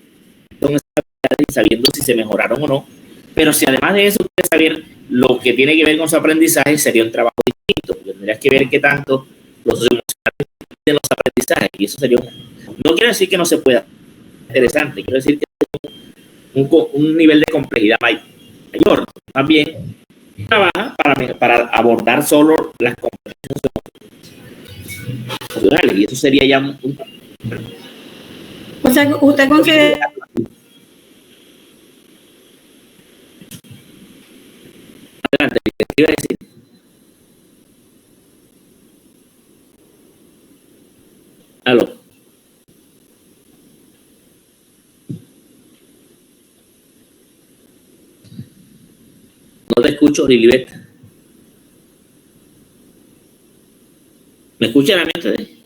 sabiendo si se mejoraron o no, pero si además de eso quieres saber lo que tiene que ver con su aprendizaje, sería un trabajo distinto. Tendrías que ver qué tanto los socioemocionales de los aprendizajes, y eso sería no quiero decir que no se pueda, interesante, quiero decir que es un nivel de complejidad mayor. Más bien trabaja para abordar solo las competencias socioemocionales, y eso sería ya O sea, usted considera adelante, ¿qué iba a decir? Aló. No te escucho, Lilibet. ¿Me escucha la mente?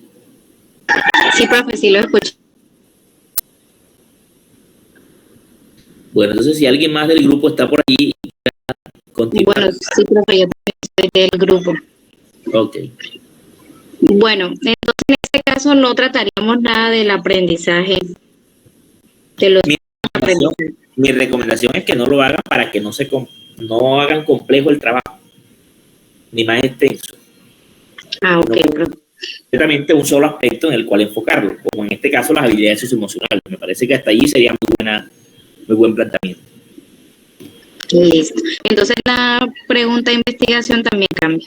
Sí, profe, sí lo escucho. Bueno, entonces si alguien más del grupo está por allí, continúa. Bueno, sí, profe, yo también soy del grupo. Ok. Bueno, entonces en este caso no trataríamos nada del aprendizaje de los aprendizajes. Mi recomendación es que no lo hagan para que no hagan complejo el trabajo, ni más extenso. Ah, ok, No, profe. directamente un solo aspecto en el cual enfocarlo, como en este caso las habilidades socioemocionales. Me parece que hasta allí sería muy buen planteamiento. Listo. Entonces la pregunta de investigación también cambia.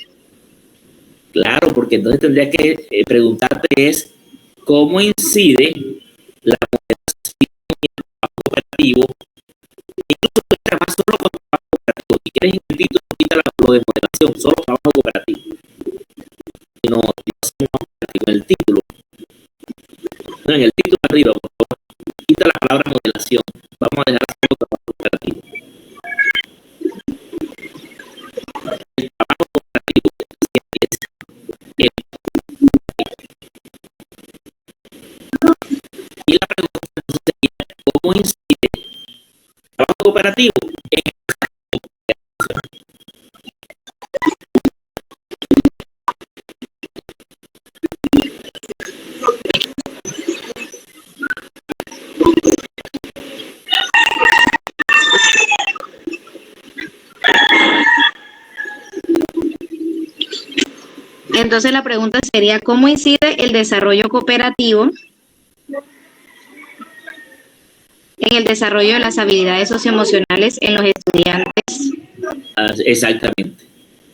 Claro, porque entonces tendría que preguntarte es cómo incide la modelación y el trabajo cooperativo. Incluso puedes trabajar solo con trabajo cooperativo. Si quieres en el título, quita lo de modelación, solo trabajo cooperativo. Y no en el título. No, en el título arriba, por favor, quita la palabra modelación. Vamos a dejar solo trabajo cooperativo. El trabajo cooperativo es y la pregunta sería cómo incide el trabajo cooperativo en Entonces la pregunta sería, ¿cómo incide el desarrollo cooperativo en el desarrollo de las habilidades socioemocionales en los estudiantes. Exactamente.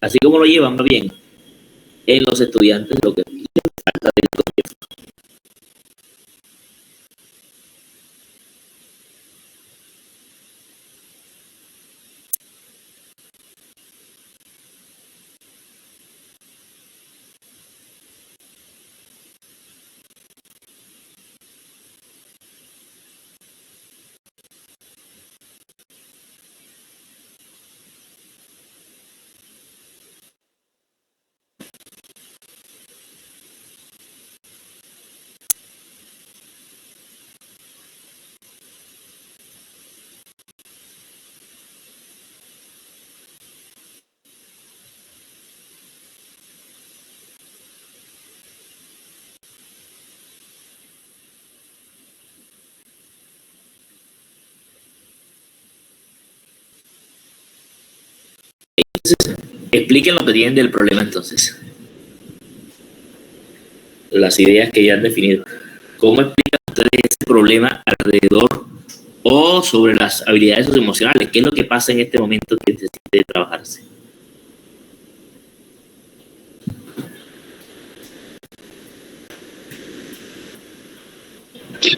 Así como lo llevan, va bien. En los estudiantes lo que les falta del contexto. Expliquen lo que tienen del problema entonces. Las ideas que ya han definido. ¿Cómo explican ustedes ese problema alrededor o sobre las habilidades socioemocionales? ¿Qué es lo que pasa en este momento que necesite trabajarse?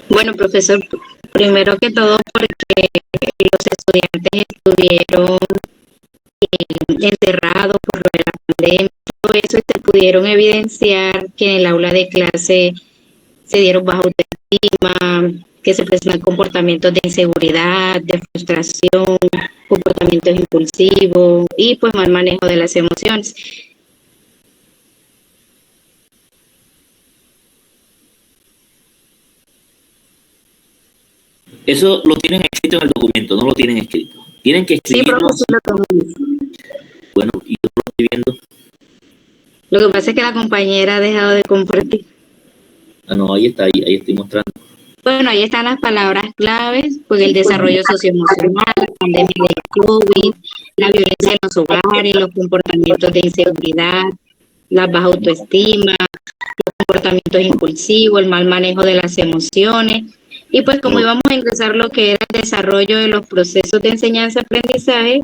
Bueno, profesor, primero que todo porque los estudiantes estuvieron encerrados por lo de la pandemia, todo eso, y se pudieron evidenciar que en el aula de clase se dieron baja autoestima, que se presentan comportamientos de inseguridad, de frustración, comportamientos impulsivos y pues mal manejo de las emociones. Eso lo tienen escrito en el documento, no lo tienen escrito. Tienen que Sí, escribirlo. profesor, lo tomamos. Bueno, y yo lo estoy viendo. Lo que pasa es que la compañera ha dejado de compartir. Ah, no, ahí está, ahí estoy mostrando. Bueno, ahí están las palabras claves, pues el desarrollo socioemocional, la pandemia de COVID, la violencia en los hogares, los comportamientos de inseguridad, la baja autoestima, los comportamientos impulsivos, el mal manejo de las emociones. Y pues como íbamos a ingresar lo que era el desarrollo de los procesos de enseñanza-aprendizaje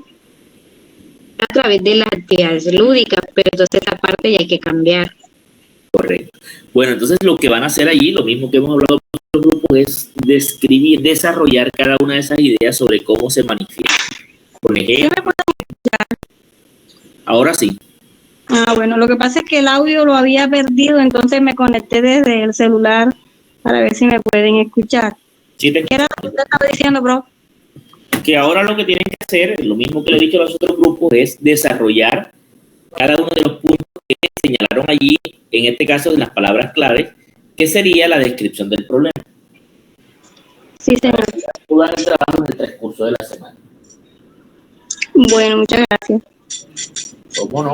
a través de las actividades lúdicas, pero entonces esta parte ya hay que cambiar. Correcto. Bueno, entonces lo que van a hacer allí, lo mismo que hemos hablado con otros grupos, es describir, desarrollar cada una de esas ideas sobre cómo se manifiesta. Por ejemplo, ahora sí. Ah, bueno, lo que pasa es que el audio lo había perdido, entonces me conecté desde el celular para ver si me pueden escuchar. Sí, ¿Qué era lo que usted estaba diciendo, bro? que ahora lo que tienen que hacer, lo mismo que le he dicho a los otros grupos, es desarrollar cada uno de los puntos que señalaron allí, en este caso de las palabras claves, que sería la descripción del problema. Sí, señor. Puedan el trabajo en el transcurso de la semana. Bueno, muchas gracias. ¿Cómo no?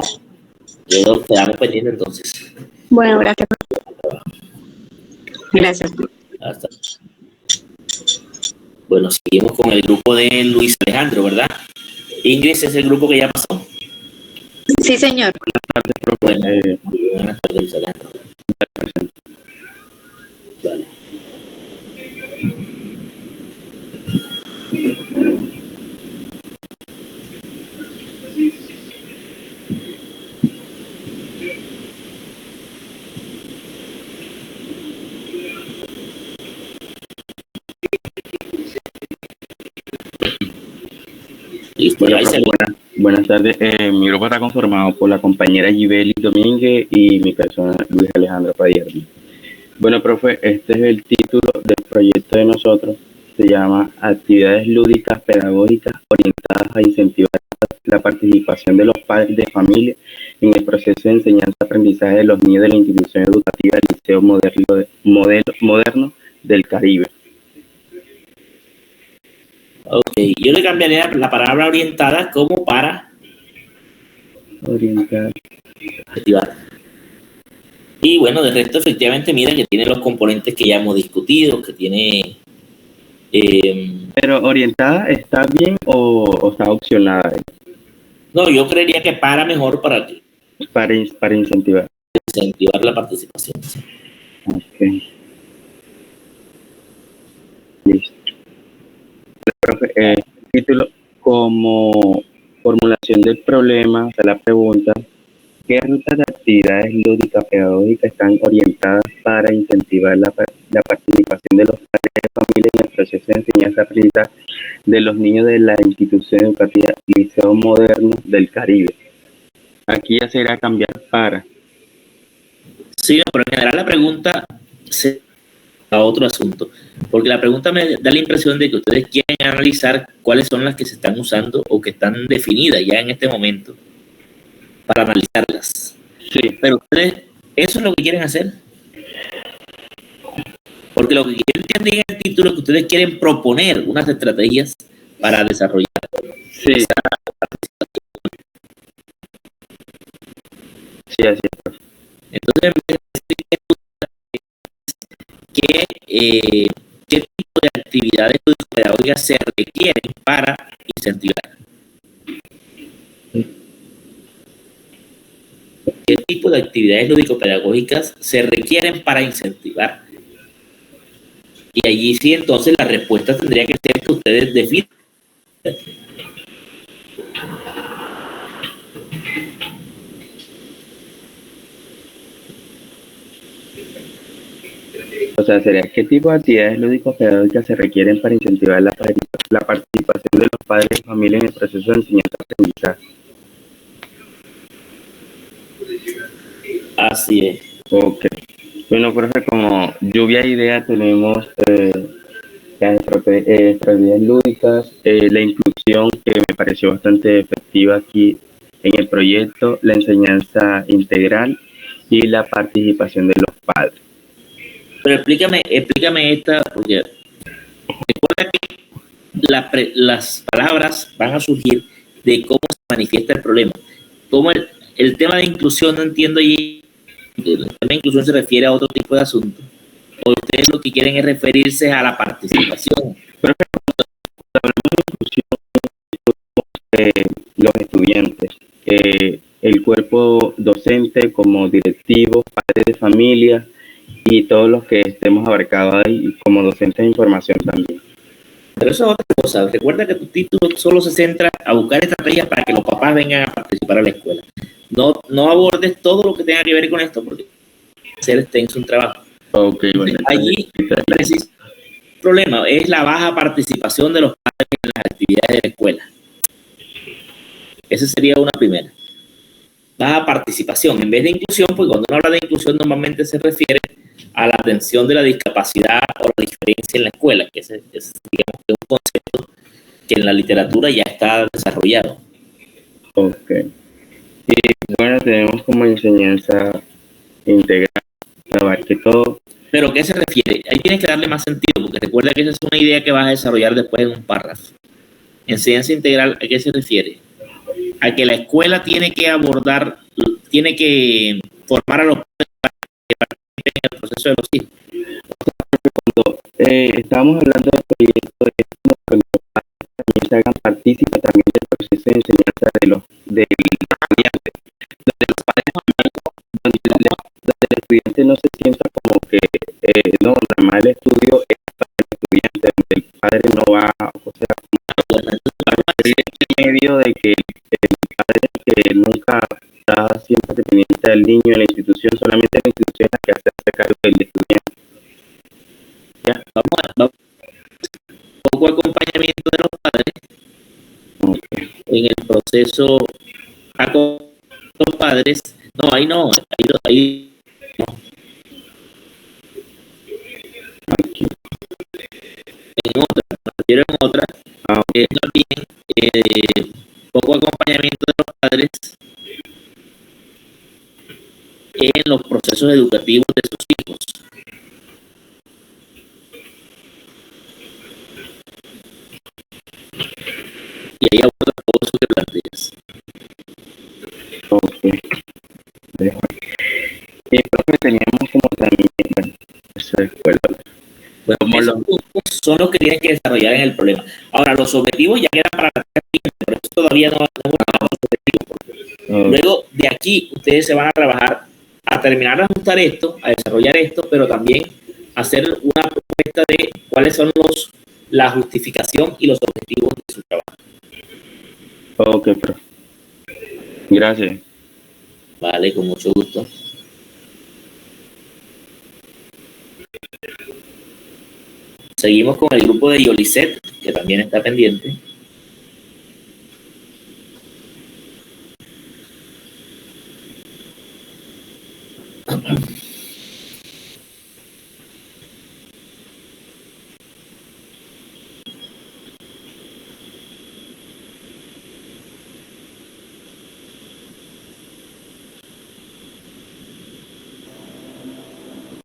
Quedamos pendientes entonces. Bueno, gracias. Gracias. Hasta. Bueno, seguimos con el grupo de Luis Alejandro, ¿verdad? Ingrid es el grupo que ya pasó. Sí, señor. Bueno, buenas tardes, Luis Alejandro. Vale. Listo, ya se Buenas tardes. Mi grupo está conformado por la compañera Gibeli Domínguez y mi persona Luis Alejandro Padierna. Bueno, profe, este es el título del proyecto de nosotros. Se llama Actividades lúdicas pedagógicas orientadas a incentivar la participación de los padres de familia en el proceso de enseñanza-aprendizaje de los niños de la institución educativa del Liceo Moderno del Caribe. Ok, yo le cambiaría la palabra orientada como para Orientar. activar. Y bueno, de resto, efectivamente, mira que tiene los componentes que ya hemos discutido, que tiene... Pero orientada, ¿está bien o está opcionada? No, yo creería que para mejor para Para incentivar. la participación. Ok. Listo. profe, título como formulación del problema, o sea, la pregunta, ¿qué rutas de actividades lúdicas pedagógicas están orientadas para incentivar la participación de los padres de familia en el proceso de enseñanza-aprendizaje de los niños de la institución educativa Liceo Moderno del Caribe? Aquí ya será cambiar para. Sí, pero en general la pregunta se a otro asunto, porque la pregunta me da la impresión de que ustedes quieren analizar cuáles son las que se están usando o que están definidas ya en este momento para analizarlas. Sí. Pero ustedes, ¿eso es lo que quieren hacer? Porque lo que yo entendí en el título es que ustedes quieren proponer unas estrategias para desarrollar. Sí. Sí, así es. Entonces, en vez de decir ¿qué tipo de actividades pedagógicas se requieren para incentivar? ¿Qué tipo de actividades lúdico-pedagógicas se requieren para incentivar? Y allí sí, entonces la respuesta tendría que ser que ustedes definen. O sea, sería ¿qué tipo de actividades lúdico-pedagógicas se requieren para incentivar la participación de los padres de familia en el proceso de enseñanza-aprendizaje? Así es. Ok. Bueno, profe, como lluvia de ideas tenemos las estrategias lúdicas, la inclusión que me pareció bastante efectiva aquí en el proyecto, la enseñanza integral y la participación de los padres. Pero explícame esta, porque recuerda que las palabras van a surgir de cómo se manifiesta el problema. Como el tema de inclusión, no entiendo allí, el tema de inclusión se refiere a otro tipo de asunto. O ustedes lo que quieren es referirse a la participación. Pero cuando hablamos de inclusión, los estudiantes, el cuerpo docente como directivos, padres de familia y todos los que estemos abarcados ahí como docentes de información también. Pero eso es otra cosa. Recuerda que tu título solo se centra a buscar estrategias para que los papás vengan a participar a la escuela. No abordes todo lo que tenga que ver con esto porque ser extenso un trabajo. Okay, bueno, allí el problema es la baja participación de los padres en las actividades de la escuela. Esa sería una primera. Baja participación. En vez de inclusión, pues cuando uno habla de inclusión normalmente se refiere a la atención de la discapacidad o la diferencia en la escuela, que es digamos, un concepto que en la literatura ya está desarrollado. Ok. Y bueno, tenemos como enseñanza integral, abarque todo. ¿Pero a qué se refiere? Ahí tienes que darle más sentido, porque recuerda que esa es una idea que vas a desarrollar después en un párrafo. Enseñanza integral, ¿a qué se refiere? A que la escuela tiene que abordar, tiene que formar a los padres para que participen en el proceso de los hijos. Cuando estábamos hablando del proyecto, es como que los padres también se hagan partícipes también del proceso de enseñanza del estudiante, donde los padres donde el estudiante no se sienta como que no, nada más el estudio es para el estudiante, donde el padre no va, o sea, en medio de que el padre que nunca está siempre pendiente del niño en la institución, solamente la institución es la que hace cargo del estudiante. Ya, vamos poco acompañamiento de los padres en el proceso a los padres. No, ahí no, ahí no. En otra, me refiero en otra, también poco acompañamiento de los padres en los procesos educativos de sus hijos. Y ahí aborda todo eso que planteas. Ok. Profe, teníamos como también, bueno, eso es escuela. Bueno, como los grupos son los que tienen que desarrollar en el problema. Ahora, los objetivos ya quedan para la práctica, pero eso todavía no los objetivos. Luego, de aquí, ustedes se van a trabajar a terminar de ajustar esto, a desarrollar esto, pero también hacer una propuesta de cuáles son la justificación y los objetivos de su trabajo. Ok, profe. Gracias. Vale, con mucho gusto. Seguimos con el grupo de Yolicet, que también está pendiente.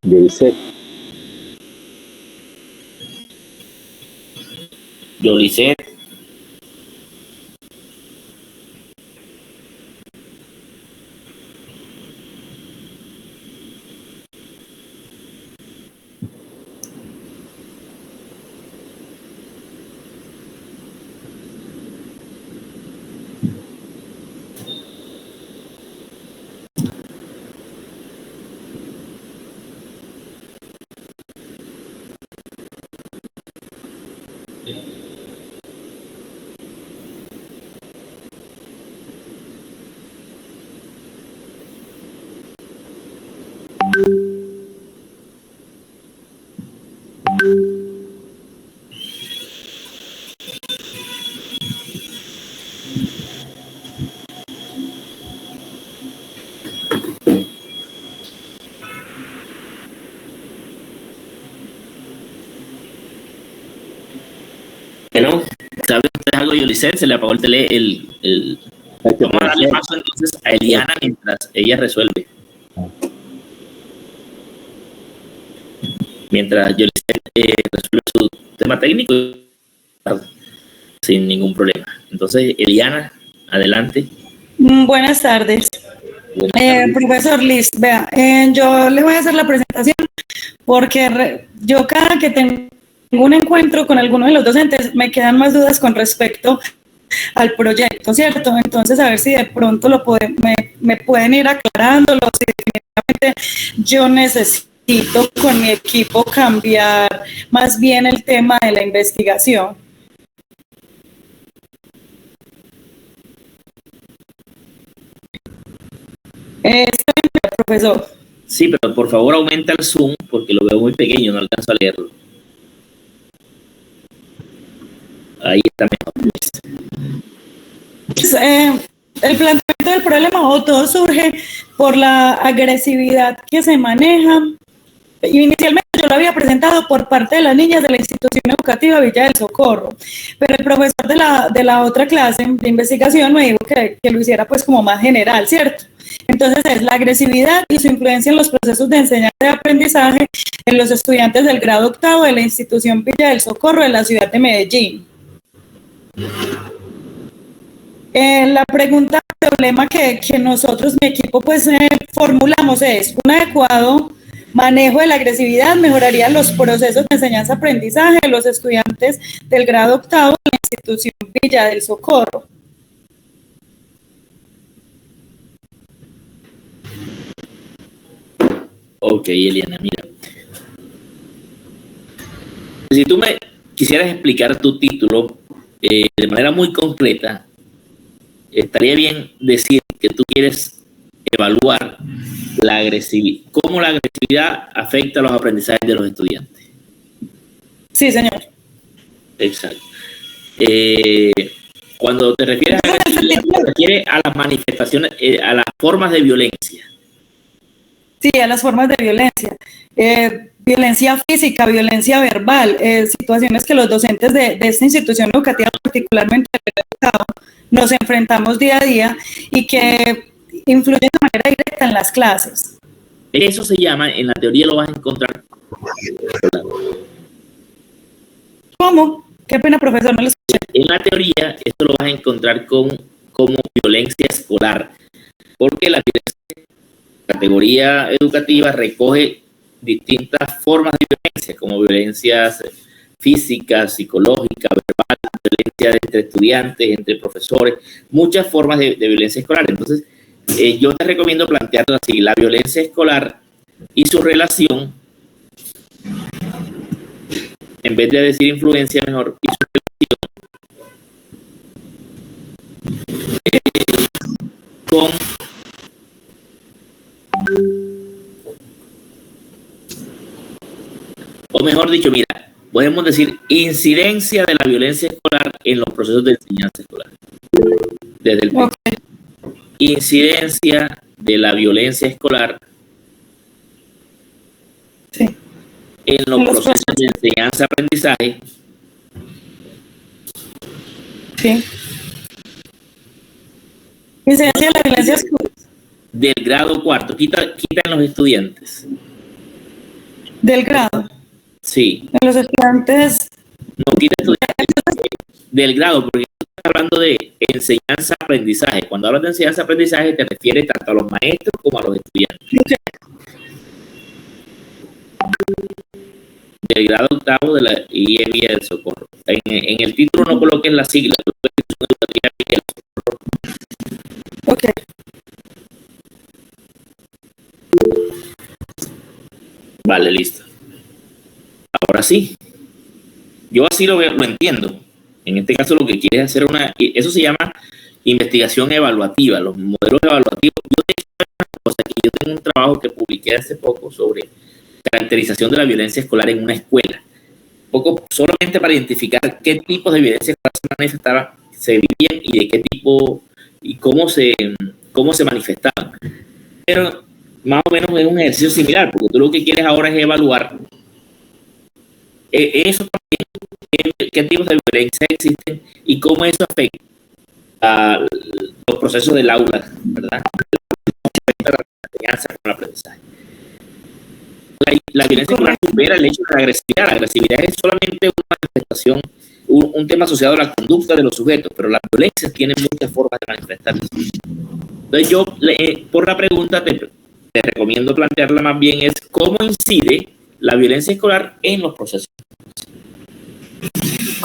Yolicet. Yolicet. Bueno, ¿sabe usted algo, Yolicet? Se le apagó el Vamos a darle paso entonces a Eliana mientras ella resuelve. Mientras Yolicet resuelve su tema técnico sin ningún problema. Entonces, Eliana, adelante. Buenas tardes. Profesor Liz, vea, yo le voy a hacer la presentación porque yo cada que tengo un encuentro con alguno de los docentes me quedan más dudas con respecto al proyecto, ¿cierto? Entonces, a ver si de pronto me pueden ir aclarándolo, si definitivamente yo necesito con mi equipo cambiar más bien el tema de la investigación. Profesor. Sí, pero por favor aumenta el zoom porque lo veo muy pequeño, no alcanzo a leerlo. Ahí está mejor. El planteamiento del problema o todo surge por la agresividad que se maneja. Inicialmente yo lo había presentado por parte de las niñas de la institución educativa Villa del Socorro, pero el profesor de la otra clase de investigación me dijo que lo hiciera pues como más general, ¿cierto? Entonces es la agresividad y su influencia en los procesos de enseñanza y aprendizaje en los estudiantes del grado octavo de la institución Villa del Socorro de la ciudad de Medellín. La pregunta, el problema que nosotros, mi equipo, pues formulamos es: un adecuado manejo de la agresividad mejoraría los procesos de enseñanza-aprendizaje de los estudiantes del grado octavo de la institución Villa del Socorro. Ok, Eliana, mira. Si tú me quisieras explicar tu título de manera muy concreta, estaría bien decir que tú quieres evaluar la agresividad, cómo la agresividad afecta a los aprendizajes de los estudiantes. Sí, señor. Exacto. Cuando te refieres a agresividad, te refieres a las manifestaciones, a las formas de violencia. Sí, a las formas de violencia. Violencia física, violencia verbal, situaciones que los docentes de esta institución educativa, particularmente del Estado, nos enfrentamos día a día y que influyen de manera directa en las clases. Eso se llama, en la teoría lo vas a encontrar. ¿Cómo? Qué pena, profesor, no lo escuché. En la teoría, esto lo vas a encontrar como violencia escolar, porque la categoría educativa recoge distintas formas de violencia, como violencias físicas, psicológicas, verbal, violencia entre estudiantes, entre profesores, muchas formas de violencia escolar. Entonces, yo te recomiendo plantearlo así: la violencia escolar y su relación en vez de decir influencia, mejor y con o mejor dicho, mira, podemos decir incidencia de la violencia escolar en los procesos de enseñanza escolar. Desde el incidencia de la violencia escolar en los procesos de enseñanza-aprendizaje. Sí. Incidencia de la violencia escolar. Del grado cuarto. Quitan los estudiantes. Del grado. Sí. En los estudiantes. No, quita estudiantes del grado, porque estás hablando de enseñanza-aprendizaje. Cuando hablas de enseñanza-aprendizaje te refieres tanto a los maestros como a los estudiantes. Del grado octavo de la IEM del Socorro. En el título no coloques la sigla. Ok. Vale, listo. Ahora sí. Yo así lo entiendo. En este caso lo que quiere es hacer eso se llama investigación evaluativa, los modelos evaluativos. Yo tengo un trabajo que publiqué hace poco sobre caracterización de la violencia escolar en una escuela. Solamente para identificar qué tipos de violencia escolar se manifestaban, se vivían y de qué tipo y cómo se manifestaban. Pero más o menos es un ejercicio similar, porque tú lo que quieres ahora es evaluar eso también, qué tipos de violencia existen y cómo eso afecta a los procesos del aula, ¿verdad? La enseñanza con el aprendizaje. La violencia escolar supera el hecho de la agresividad. La agresividad es solamente una manifestación, un tema asociado a la conducta de los sujetos, pero las violencias tienen muchas formas de manifestarse. Entonces yo, por la pregunta, te recomiendo plantearla más bien es cómo incide la violencia escolar en los procesos.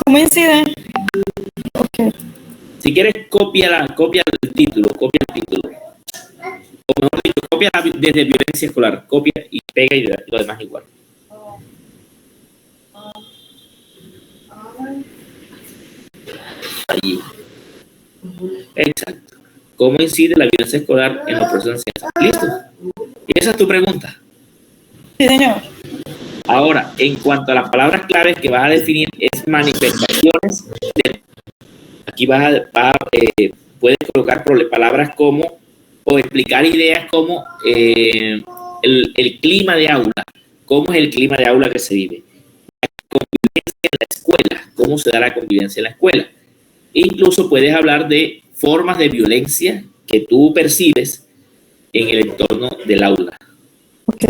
¿Cómo incide? Ok. Si quieres, copia el título. O mejor dicho, copia desde violencia escolar. Copia y pega y lo demás igual. Allí. Exacto. ¿Cómo incide la violencia escolar en los procesos de enseñanza? ¿Listo? Y esa es tu pregunta. Sí, señor. Ahora, en cuanto a las palabras claves que vas a definir, es manifestaciones. Aquí puedes colocar palabras como, o explicar ideas como el clima de aula. ¿Cómo es el clima de aula que se vive? La convivencia en la escuela. ¿Cómo se da la convivencia en la escuela? Incluso puedes hablar de formas de violencia que tú percibes en el entorno del aula. Ok.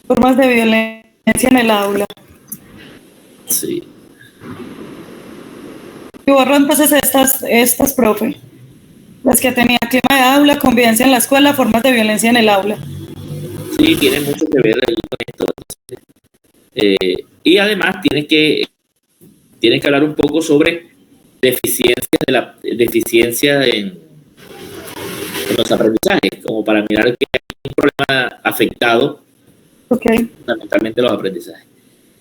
Formas de violencia en el aula. Sí. Y borro entonces estas, profe. Las que tenía clima de aula, convivencia en la escuela, formas de violencia en el aula. Sí, tiene mucho que ver con esto. Y además tienes que hablar un poco sobre deficiencia en los aprendizajes, como para mirar que hay un problema afectado, fundamentalmente los aprendizajes.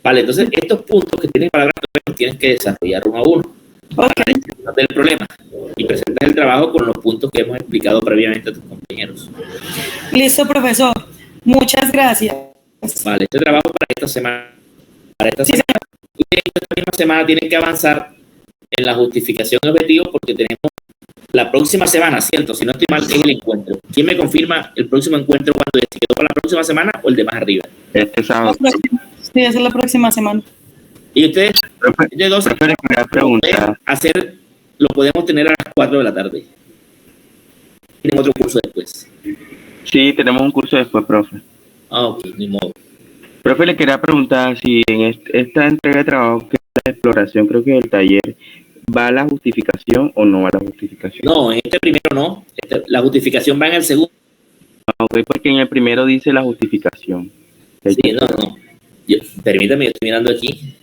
Vale, entonces estos puntos que tienen palabras los tienes que desarrollar uno a uno. Del problema y presentas el trabajo con los puntos que hemos explicado previamente a tus compañeros. Listo, profesor. Muchas gracias. Vale, este trabajo para esta semana. Y esta misma semana tienen que avanzar en la justificación de objetivos porque tenemos la próxima semana, ¿cierto? Si no estoy mal, es el encuentro. ¿Quién me confirma el próximo encuentro cuando se quedó para la próxima semana o el de más arriba? Este sábado. Sí, esa es la próxima semana. Y ustedes, de dos lo podemos tener a las 4 de la tarde. ¿Tienen otro curso después? Sí, tenemos un curso después, profe. Ah, ok, ni modo. Profe, le quería preguntar si en esta entrega de trabajo, que es la exploración, creo que el taller, ¿va la justificación o no va la justificación? No, en este primero no. La justificación va en el segundo. Ok, porque en el primero dice la justificación. Sí, no. Permítame, yo estoy mirando aquí.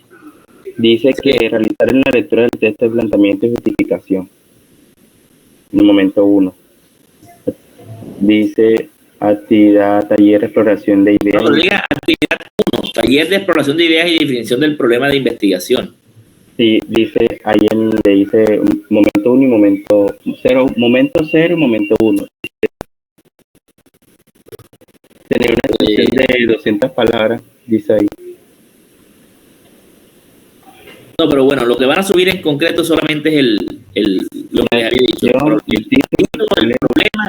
Dice que realizar en la lectura del texto de planteamiento y justificación. En el momento 1. Dice actividad, taller, exploración de ideas. No, diga actividad 1. taller de exploración de ideas y definición del problema de investigación. Sí, dice, ahí dice momento 1 y momento 0 y momento 1. Tener una sesión de 200 palabras, dice ahí. No, pero bueno, lo que van a subir en concreto solamente es lo que había dicho, el problema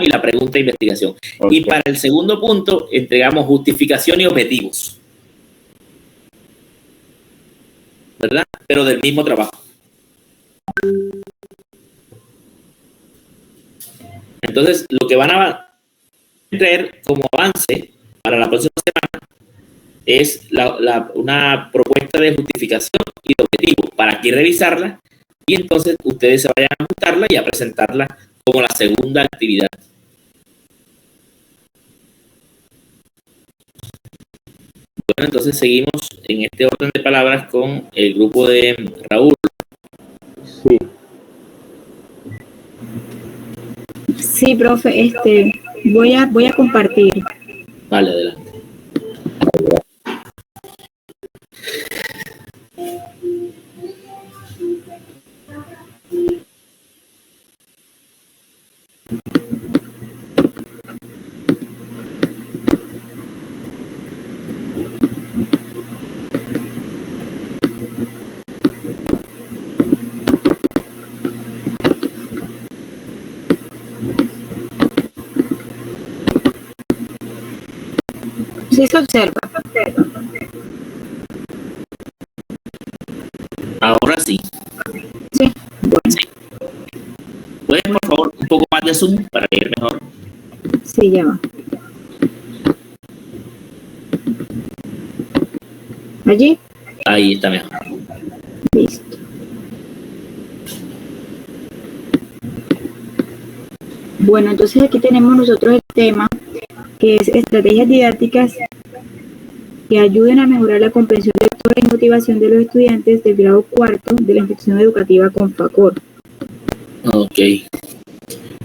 y la pregunta de investigación. Okay. Y para el segundo punto, entregamos justificación y objetivos. ¿Verdad? Pero del mismo trabajo. Entonces, lo que van a traer como avance para la próxima semana es una propuesta de justificación y de objetivo para aquí revisarla y entonces ustedes se vayan a ajustarla y a presentarla como la segunda actividad. Bueno, entonces seguimos en este orden de palabras con el grupo de Raúl. Sí. Sí, profe, voy a compartir. Vale, adelante. Sí se observa. Ahora sí. Sí. Sí. ¿Puedes, por favor, un poco más de zoom para leer mejor? Sí, ya va. ¿Allí? Ahí está mejor. Listo. Bueno, entonces aquí tenemos nosotros el tema que es estrategias didácticas que ayuden a mejorar la comprensión lectora y motivación de los estudiantes del grado cuarto de la institución educativa Confacor. Ok. ¿Qué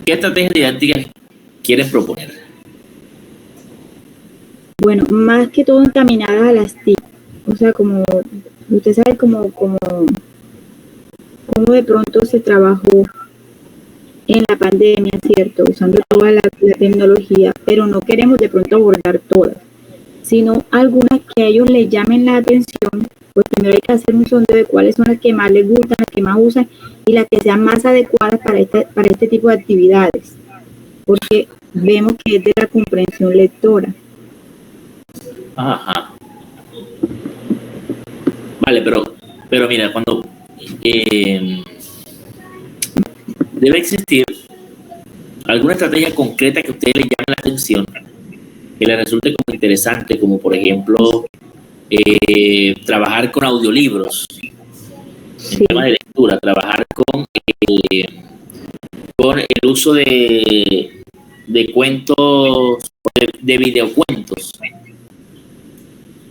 estrategias didácticas quieren proponer? Bueno, más que todo encaminadas a las TIC. O sea, como usted sabe, como de pronto se trabajó en la pandemia, ¿cierto? Usando toda la tecnología, pero no queremos de pronto abordar todas, sino algunas que a ellos les llamen la atención. Pues primero hay que hacer un sondeo de cuáles son las que más les gustan, las que más usan y las que sean más adecuadas para este tipo de actividades, porque vemos que es de la comprensión lectora. Ajá. Vale, pero mira, cuando debe existir alguna estrategia concreta que a ustedes les llame la atención, que les resulte como interesante, como por ejemplo trabajar con audiolibros, Sí. en tema de lectura, trabajar con el uso de cuentos, de videocuentos,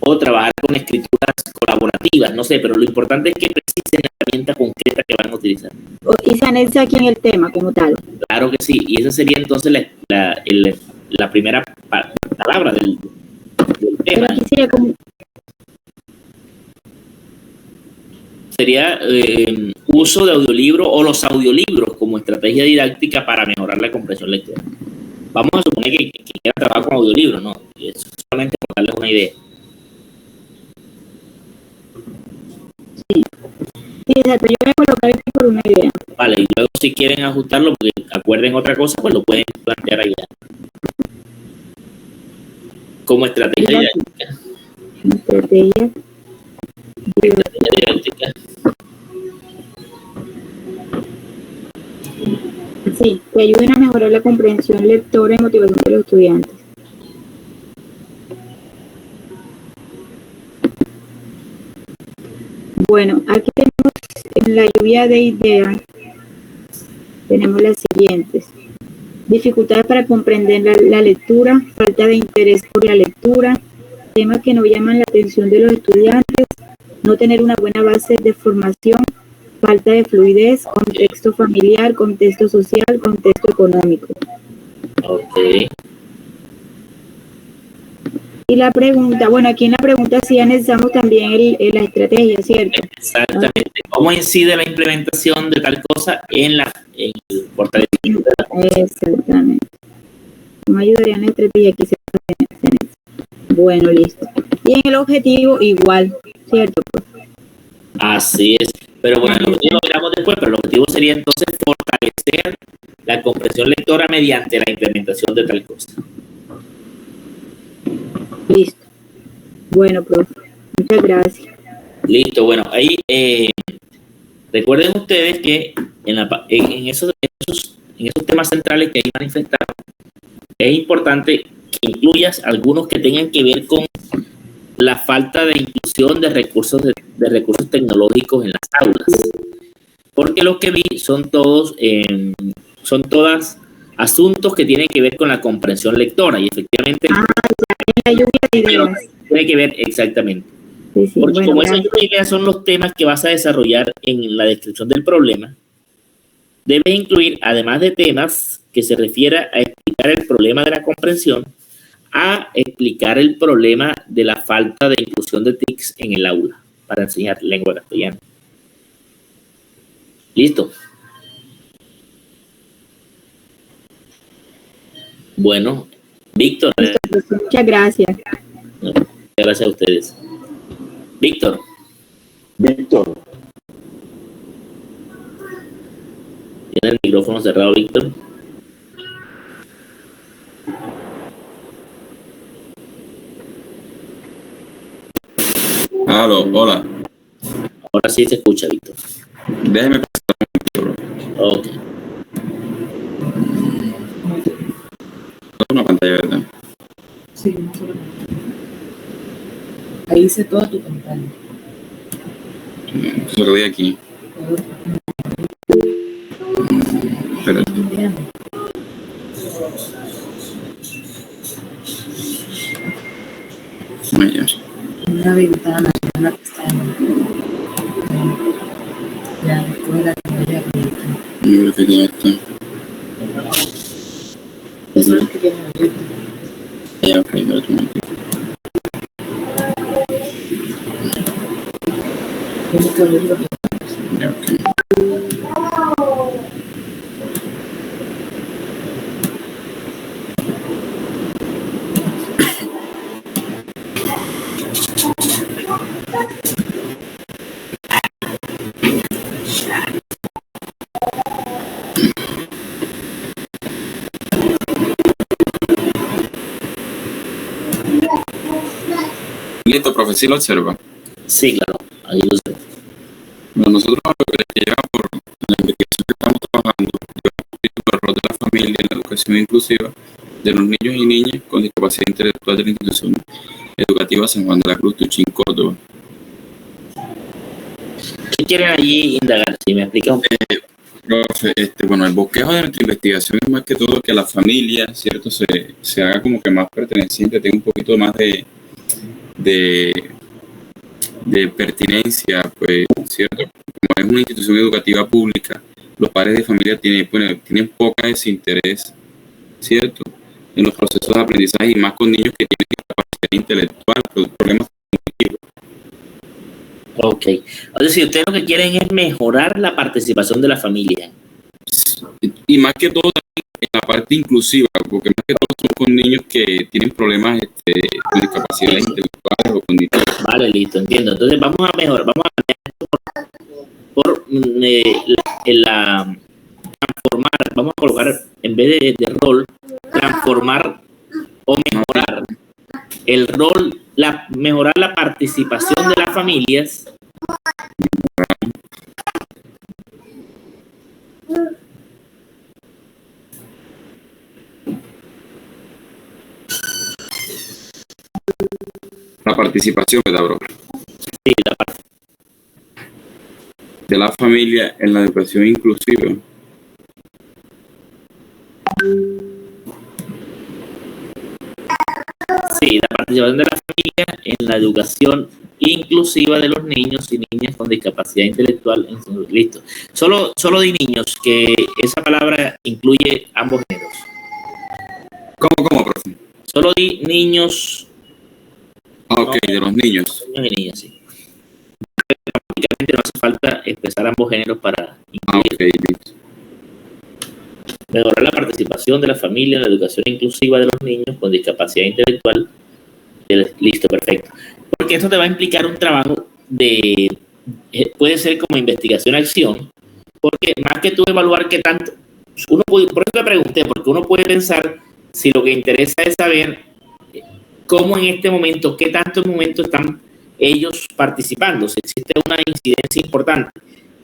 o trabajar con escrituras colaborativas, no sé, pero lo importante es que precisen la herramienta concreta que van a utilizar. Y se anexa aquí en el tema como tal. Claro que sí, y esa sería entonces la primera palabra del tema. Pero aquí sería como... Sería uso de audiolibro o los audiolibros como estrategia didáctica para mejorar la comprensión lectora. Vamos a suponer que quieran trabajar con audiolibros, ¿no? Es solamente para darles una idea. Sí, exacto, yo voy a colocar aquí por una idea. Vale, y luego si quieren ajustarlo, porque acuerden otra cosa, pues lo pueden plantear allá. Como estrategia didáctica. Estrategia didáctica. Sí, que ayuden a mejorar la comprensión lectora y motivación de los estudiantes. Bueno, aquí tenemos en la lluvia de ideas, tenemos las siguientes. Dificultades para comprender la lectura, falta de interés por la lectura, temas que no llaman la atención de los estudiantes, no tener una buena base de formación, falta de fluidez, contexto familiar, contexto social, contexto económico. Ok. Y la pregunta, bueno, aquí en la pregunta sí analizamos también la estrategia, ¿cierto? Exactamente. ¿Cómo incide la implementación de tal cosa en el fortalecimiento de la conversación? Exactamente. ¿Cómo ayudaría en la estrategia? Aquí se puede tener. Bueno, listo. Y en el objetivo igual, ¿cierto? Así es. Pero bueno, el objetivo lo veremos después, pero el objetivo sería entonces fortalecer la comprensión lectora mediante la implementación de tal cosa. Listo. Bueno, profe. Muchas gracias. Listo, bueno, ahí recuerden ustedes que en esos temas centrales que ahí manifestaron, es importante que incluyas algunos que tengan que ver con la falta de inclusión de recursos tecnológicos en las aulas, porque lo que vi son todas asuntos que tienen que ver con la comprensión lectora y efectivamente la lluvia de ideas. Tiene que ver exactamente. Sí, porque bueno, como esas lluvia de ideas son los temas que vas a desarrollar en la descripción del problema, debes incluir, además de temas que se refiera a explicar el problema de la comprensión, a explicar el problema de la falta de inclusión de TICs en el aula para enseñar lengua castellana. ¿Listo? Bueno, Víctor. Muchas gracias. Gracias a ustedes. Víctor. Víctor. ¿Tiene el micrófono cerrado, Víctor? Aló, hola. Ahora sí se escucha, Víctor. Déjeme pasar un momento, bro. Ok. Una pantalla verde. Sí, no solo. Ahí hice toda tu pantalla. Se lo doy aquí. Espérate. Vaya. Una ventana, una pestaña. Ya, después la pantalla abierta. Yo creo que ya está. Eso es lo que tiene abierto. Ya, ok, espérate un momento. Tienes que abrirlo. Ya, ok. Listo, profe, ¿sí lo observa? Sí, claro, ahí lo sé. Bueno, nosotros lo que lleva por la investigación que estamos trabajando, el rol de la familia en la educación inclusiva de los niños y niñas con discapacidad intelectual de la institución educativa San Juan de la Cruz, Tuchín, Córdoba. ¿Qué quieren allí indagar? Si me explica un poco. Profe, bueno, el bosquejo de nuestra investigación es más que todo que la familia, ¿cierto? Se haga como que más perteneciente, tenga un poquito más de pertinencia, pues, ¿cierto? Como es una institución educativa pública, los padres de familia tienen poca desinterés, ¿cierto? En los procesos de aprendizaje y más con niños que tienen discapacidad intelectual, problemas cognitivos. Ok. Es decir, ustedes lo que quieren es mejorar la participación de la familia. Y más que todo en la parte inclusiva, porque más que todo son con niños que tienen problemas con discapacidades intelectuales o cognitivas. Vale, listo, entiendo. Entonces vamos a mejorar, vamos a transformar, vamos a colocar en vez de rol, transformar o mejorar el rol, mejorar la participación de las familias. La participación, ¿verdad, bro? Sí, la parte de la familia en la educación inclusiva. Sí, la participación de la familia en la educación inclusiva de los niños y niñas con discapacidad intelectual. Listo. Solo di niños, que esa palabra incluye ambos géneros. ¿Cómo, profe? Solo di niños Ok, de los niños. Niños y niñas, sí. Prácticamente no hace falta expresar ambos géneros para incluir. Listo. Mejorar la participación de la familia en la educación inclusiva de los niños con discapacidad intelectual. Listo, perfecto. Porque esto te va a implicar un trabajo puede ser como investigación-acción, porque más que tú evaluar qué tanto, por eso te pregunté, porque uno puede pensar si lo que interesa es saber cómo en este momento, qué tanto en el momento están ellos participando, si existe una incidencia importante.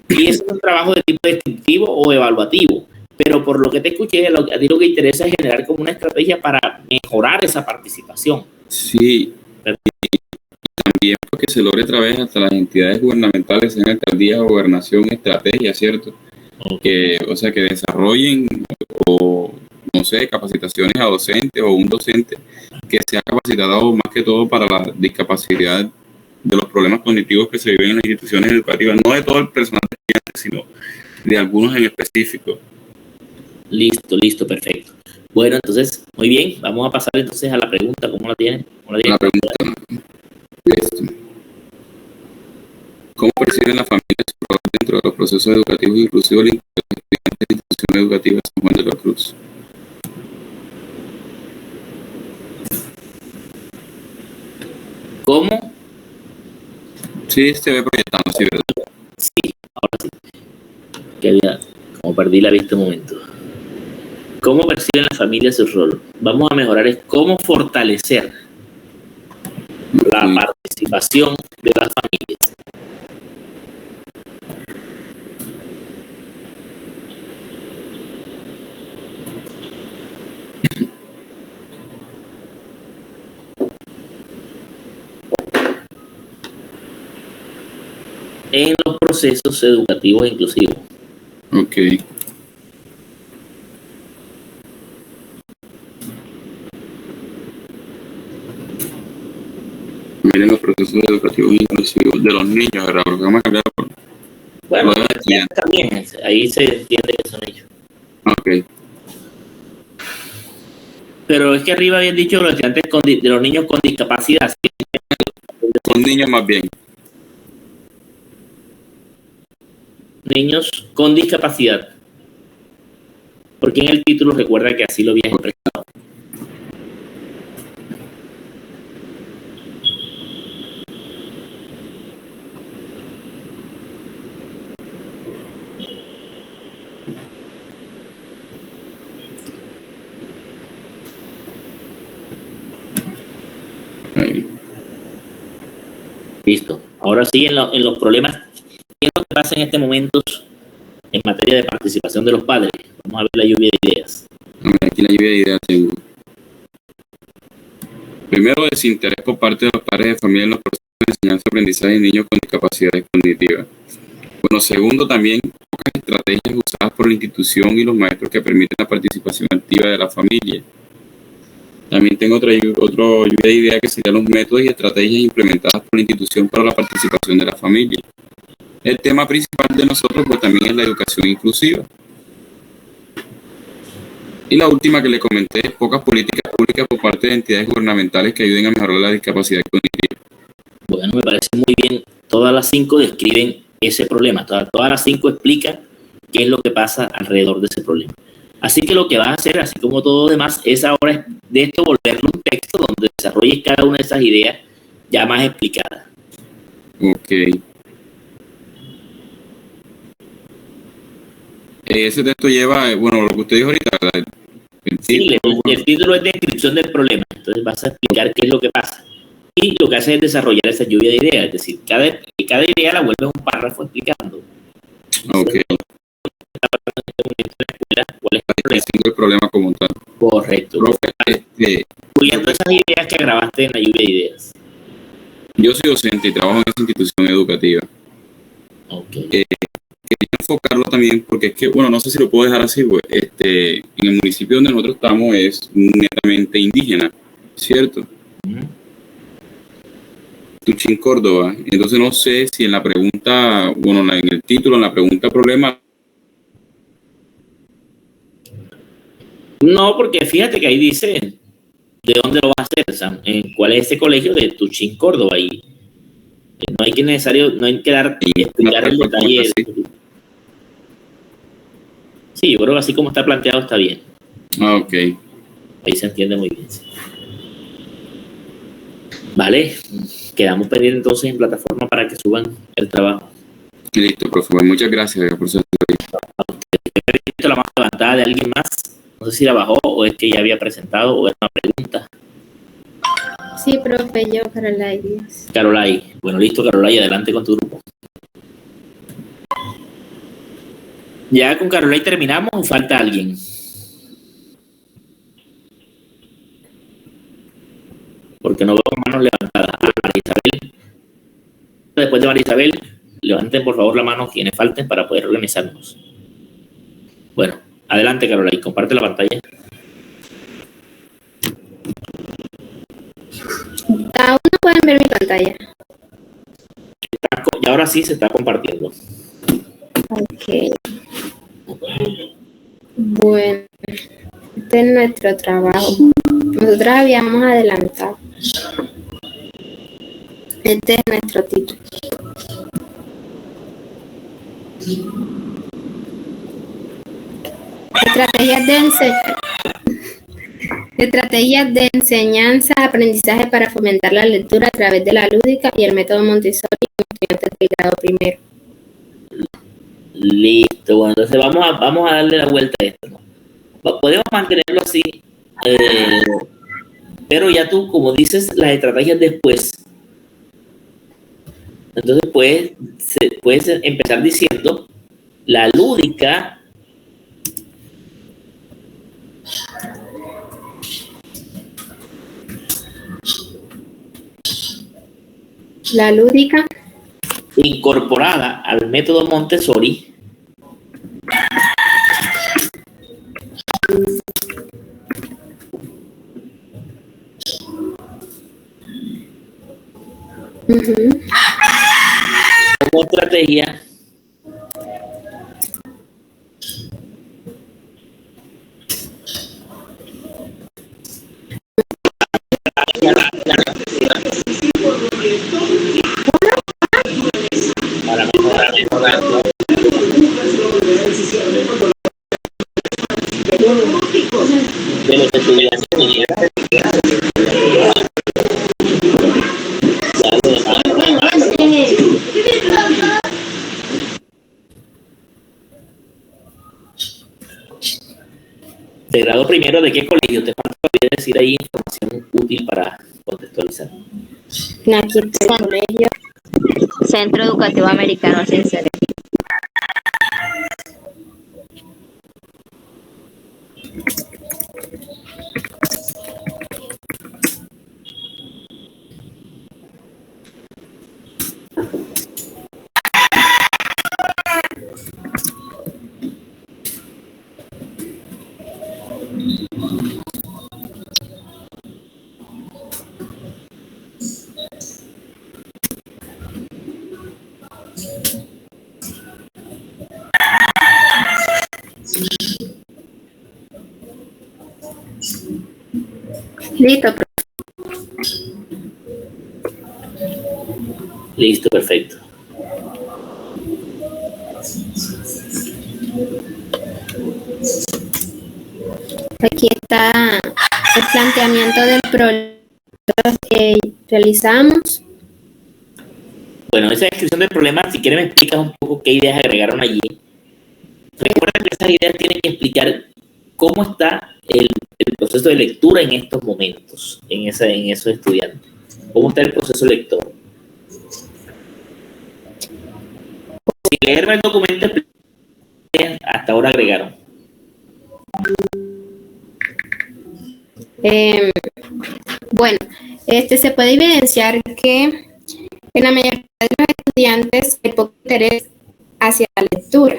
Y eso es un trabajo de tipo descriptivo o evaluativo, pero por lo que te escuché, a ti lo que interesa es generar como una estrategia para mejorar esa participación. Sí, también porque se logre a través hasta las entidades gubernamentales, en alcaldías, gobernación, estrategia, ¿cierto? O sea, que desarrollen o, no sé, capacitaciones a docentes o un docente que sea capacitado más que todo para la discapacidad de los problemas cognitivos que se viven en las instituciones educativas, no de todo el personal estudiante, sino de algunos en específico. Listo, perfecto. Bueno, entonces, muy bien, vamos a pasar entonces a la pregunta. ¿Cómo la tienen? La pregunta, ¿cómo perciben las familias su rol dentro de los procesos educativos inclusivos de los estudiantes de la institución educativa San Juan de la Cruz? ¿Cómo? Sí, se ve proyectando, sí, ¿verdad? Sí, ahora sí. Que había, como perdí la vista un momento. ¿Cómo perciben las familias su rol? Vamos a mejorar es cómo fortalecer la participación de las familias. En los procesos educativos inclusivos. Ok. Miren los procesos educativos inclusivos de los niños, ¿verdad? Porque vamos a cambiar por... Bueno, también, ahí se entiende que son ellos. Ok. Pero es que arriba habían dicho los estudiantes de los niños con discapacidad. ¿Sí? Con niños más bien. Niños con discapacidad. Porque en el título recuerda que así lo habías expresado. Listo. Ahora sí, en los problemas, ¿qué es lo que pasa en este momento en materia de participación de los padres? Vamos a ver la lluvia de ideas. Aquí la lluvia de ideas tengo. Primero, desinterés por parte de los padres de familia en los procesos de enseñanza-aprendizaje de niños con discapacidades cognitivas. Bueno, segundo, también pocas estrategias usadas por la institución y los maestros que permiten la participación activa de la familia. También tengo otro lluvia de ideas que serían los métodos y estrategias implementadas por la institución para la participación de la familia. El tema principal de nosotros pues también es la educación inclusiva. Y la última que le comenté es pocas políticas públicas por parte de entidades gubernamentales que ayuden a mejorar la discapacidad cognitiva. Bueno, me parece muy bien. Todas las 5 describen ese problema. Todas las 5 explican qué es lo que pasa alrededor de ese problema. Así que lo que vas a hacer, así como todo lo demás, es ahora de esto volverlo un texto donde desarrolles cada una de esas ideas ya más explicadas. Ok. Ese texto lleva, bueno, lo que usted dijo ahorita, ¿verdad? El título es descripción del problema. Entonces vas a explicar qué es lo que pasa. Y lo que hace es desarrollar esa lluvia de ideas. Es decir, cada idea la vuelves un párrafo explicando. Ok. ¿Cuál es el problema como tal? Correcto. Profe, incluyendo esas ideas que grabaste en la lluvia de ideas. Yo soy docente y trabajo en esa institución educativa. Okay. Quería enfocarlo también porque es que, bueno, no sé si lo puedo dejar así, pues, en el municipio donde nosotros estamos es netamente indígena, ¿cierto? Tuchín, Córdoba. Entonces no sé si en la pregunta, bueno, en el título, en la pregunta problema. No, porque fíjate que ahí dice ¿de dónde lo vas a hacer, Sam? ¿Cuál es ese colegio? De Tuchín, Córdoba. Y no hay que explicar el detalle. Sí, yo creo que así como está planteado está bien. Ok. Ahí se entiende muy bien. Vale, quedamos pendientes entonces en plataforma para que suban el trabajo. Listo, profe. Bueno, muchas gracias, profesor. ¿He visto la mano levantada de alguien más? No sé si la bajó o es que ya había presentado o era una pregunta. Sí, profe, yo, Carolai Díaz. Carolai. Bueno, listo, Carolai, adelante con tu grupo. ¿Ya con Carolai terminamos o falta alguien? Porque no veo manos levantadas. María Isabel. Después de María Isabel, levanten por favor la mano quienes falten para poder organizarnos. Bueno, adelante, Carolai, comparte la pantalla. Aún no pueden ver mi pantalla. Y ahora sí se está compartiendo. Ok. Bueno, este es nuestro trabajo. Nosotros habíamos adelantado. Este es nuestro título. Estrategias de enseñanza, aprendizaje para fomentar la lectura a través de la lúdica y el método Montessori en estudiantes del grado primero. Listo, bueno, entonces vamos a darle la vuelta a esto, ¿no? Podemos mantenerlo así, pero ya tú, como dices, las estrategias después. Entonces puedes empezar diciendo la lúdica. La lúdica Incorporada al método Montessori. Como estrategia para mejorar de los estudiantes. De grado primero, ¿de qué colegio? Te falta decir ahí información útil para contextualizar. Aquí está el colegio. Centro Educativo Americano Ascensores. Listo. Listo, perfecto. Aquí está el planteamiento del problema que realizamos. Bueno, esa descripción del problema, si quieren me explicas un poco qué ideas agregaron allí. Recuerda que esas ideas tienen que explicar cómo está el proceso de lectura en estos momentos, en esos estudiantes. ¿Cómo está el proceso lector? Si leerme el documento, hasta ahora agregaron. Bueno, se puede evidenciar que en la mayoría de los estudiantes hay poco interés hacia la lectura.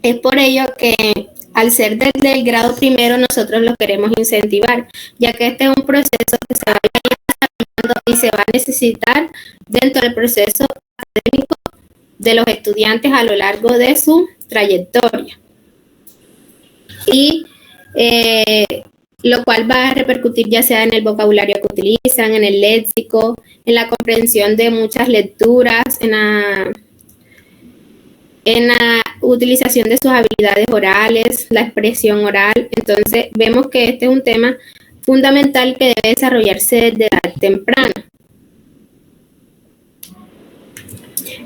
Es por ello que al ser desde el grado primero nosotros lo queremos incentivar, ya que este es un proceso que se va a ir desarrollando y se va a necesitar dentro del proceso académico de los estudiantes a lo largo de su trayectoria. Y lo cual va a repercutir ya sea en el vocabulario que utilizan, en el léxico, en la comprensión de muchas lecturas, en la utilización de sus habilidades orales, la expresión oral. Entonces, vemos que este es un tema fundamental que debe desarrollarse desde edad temprana.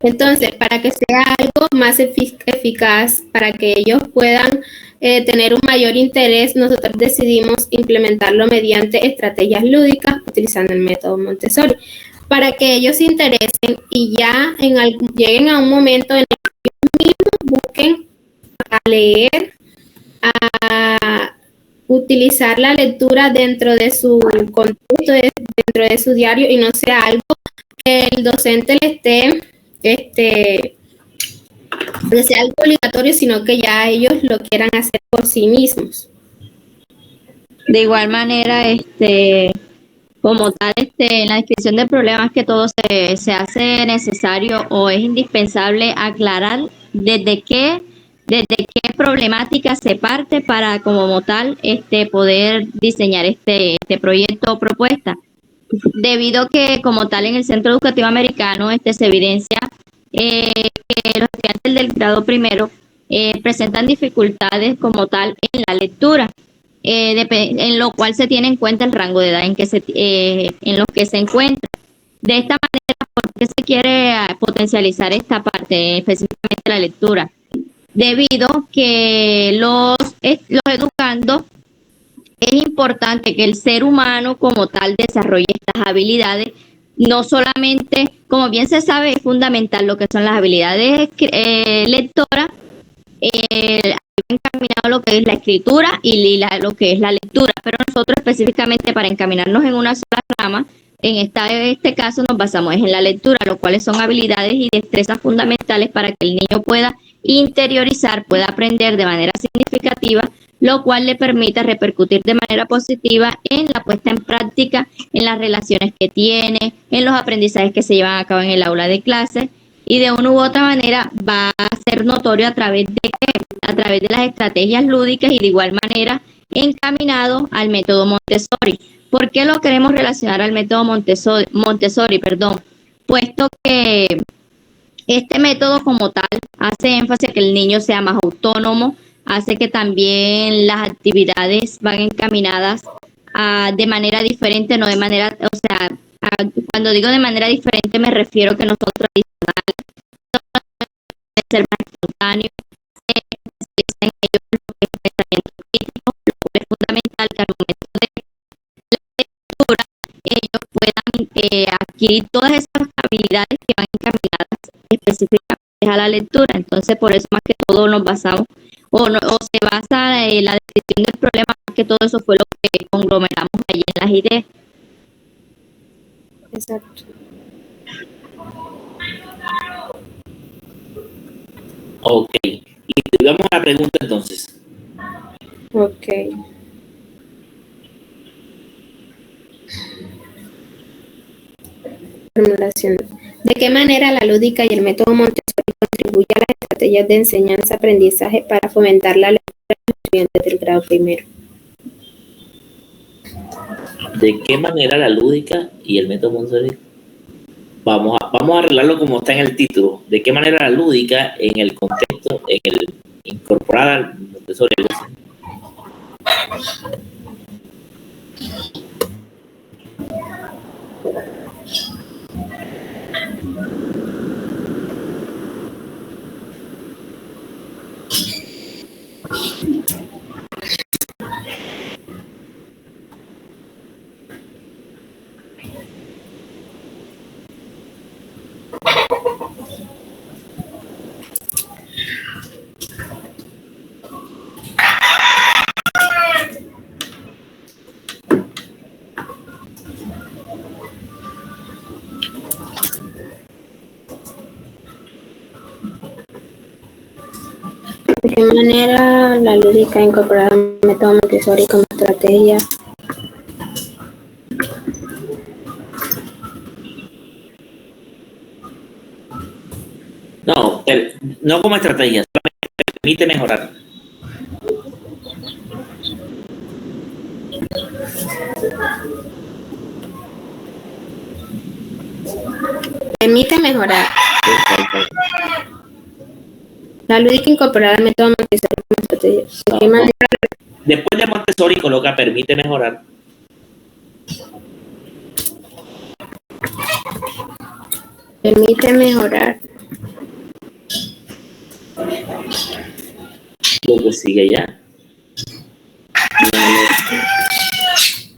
Entonces, para que sea algo más eficaz, para que ellos puedan tener un mayor interés, nosotros decidimos implementarlo mediante estrategias lúdicas utilizando el método Montessori, para que ellos se interesen y ya lleguen a un momento en el que ellos mismos busquen a leer, a utilizar la lectura dentro de su contexto, dentro de su diario, y no sea algo que el docente le esté que sea algo obligatorio, sino que ya ellos lo quieran hacer por sí mismos. De igual manera, como tal, en la descripción de problemas que todo se hace necesario o es indispensable aclarar desde qué problemática se parte para como tal poder diseñar este proyecto o propuesta. Debido que como tal en el Centro Educativo Americano se evidencia que los estudiantes del grado primero presentan dificultades como tal en la lectura, en lo cual se tiene en cuenta el rango de edad en los que se encuentra. De esta manera, ¿por qué se quiere potencializar esta parte, específicamente la lectura? Debido que los educandos, es importante que el ser humano como tal desarrolle estas habilidades, no solamente, como bien se sabe, es fundamental lo que son las habilidades lectoras, encaminado lo que es la escritura y lo que es la lectura, pero nosotros específicamente para encaminarnos en una sola rama, en este caso nos basamos en la lectura, lo cuales son habilidades y destrezas fundamentales para que el niño pueda interiorizar, pueda aprender de manera significativa, lo cual le permite repercutir de manera positiva en la puesta en práctica, en las relaciones que tiene, en los aprendizajes que se llevan a cabo en el aula de clase, y de una u otra manera va a ser notorio a través de las estrategias lúdicas y de igual manera encaminado al método Montessori. ¿Por qué lo queremos relacionar al método Montessori? Puesto que este método como tal hace énfasis a que el niño sea más autónomo, hace que también las actividades van encaminadas de manera diferente, no de manera, cuando digo de manera diferente me refiero que no son tradicionales, deben ser más espontáneos, en ellos lo que es pensamiento crítico, lo cual es fundamental que al momento de la lectura ellos puedan adquirir todas esas habilidades que van encaminadas específicamente a la lectura. Entonces, por eso más que todo nos basamos o se basa en la descripción del problema, más que todo eso fue lo que conglomeramos allí en las ideas. Exacto. Ok, y vamos a la pregunta entonces. Ok. Formulación. ¿De qué manera la lúdica y el método Montessori contribuye a las estrategias de enseñanza-aprendizaje para fomentar la lectura de los estudiantes del grado primero? ¿De qué manera la lúdica y el método Montessori? Vamos a arreglarlo como está en el título. ¿De qué manera la lúdica en el contexto, en el incorporar al Montessori? ¿De qué manera la lúdica incorpora el método Montessori como estrategia? No como estrategia, solamente permite mejorar. Permite mejorar la lúdica incorporada al método Montessori como estrategia. ¿De qué manera? Después de Montessori coloca permite mejorar. Permite mejorar. Lo que sigue ya.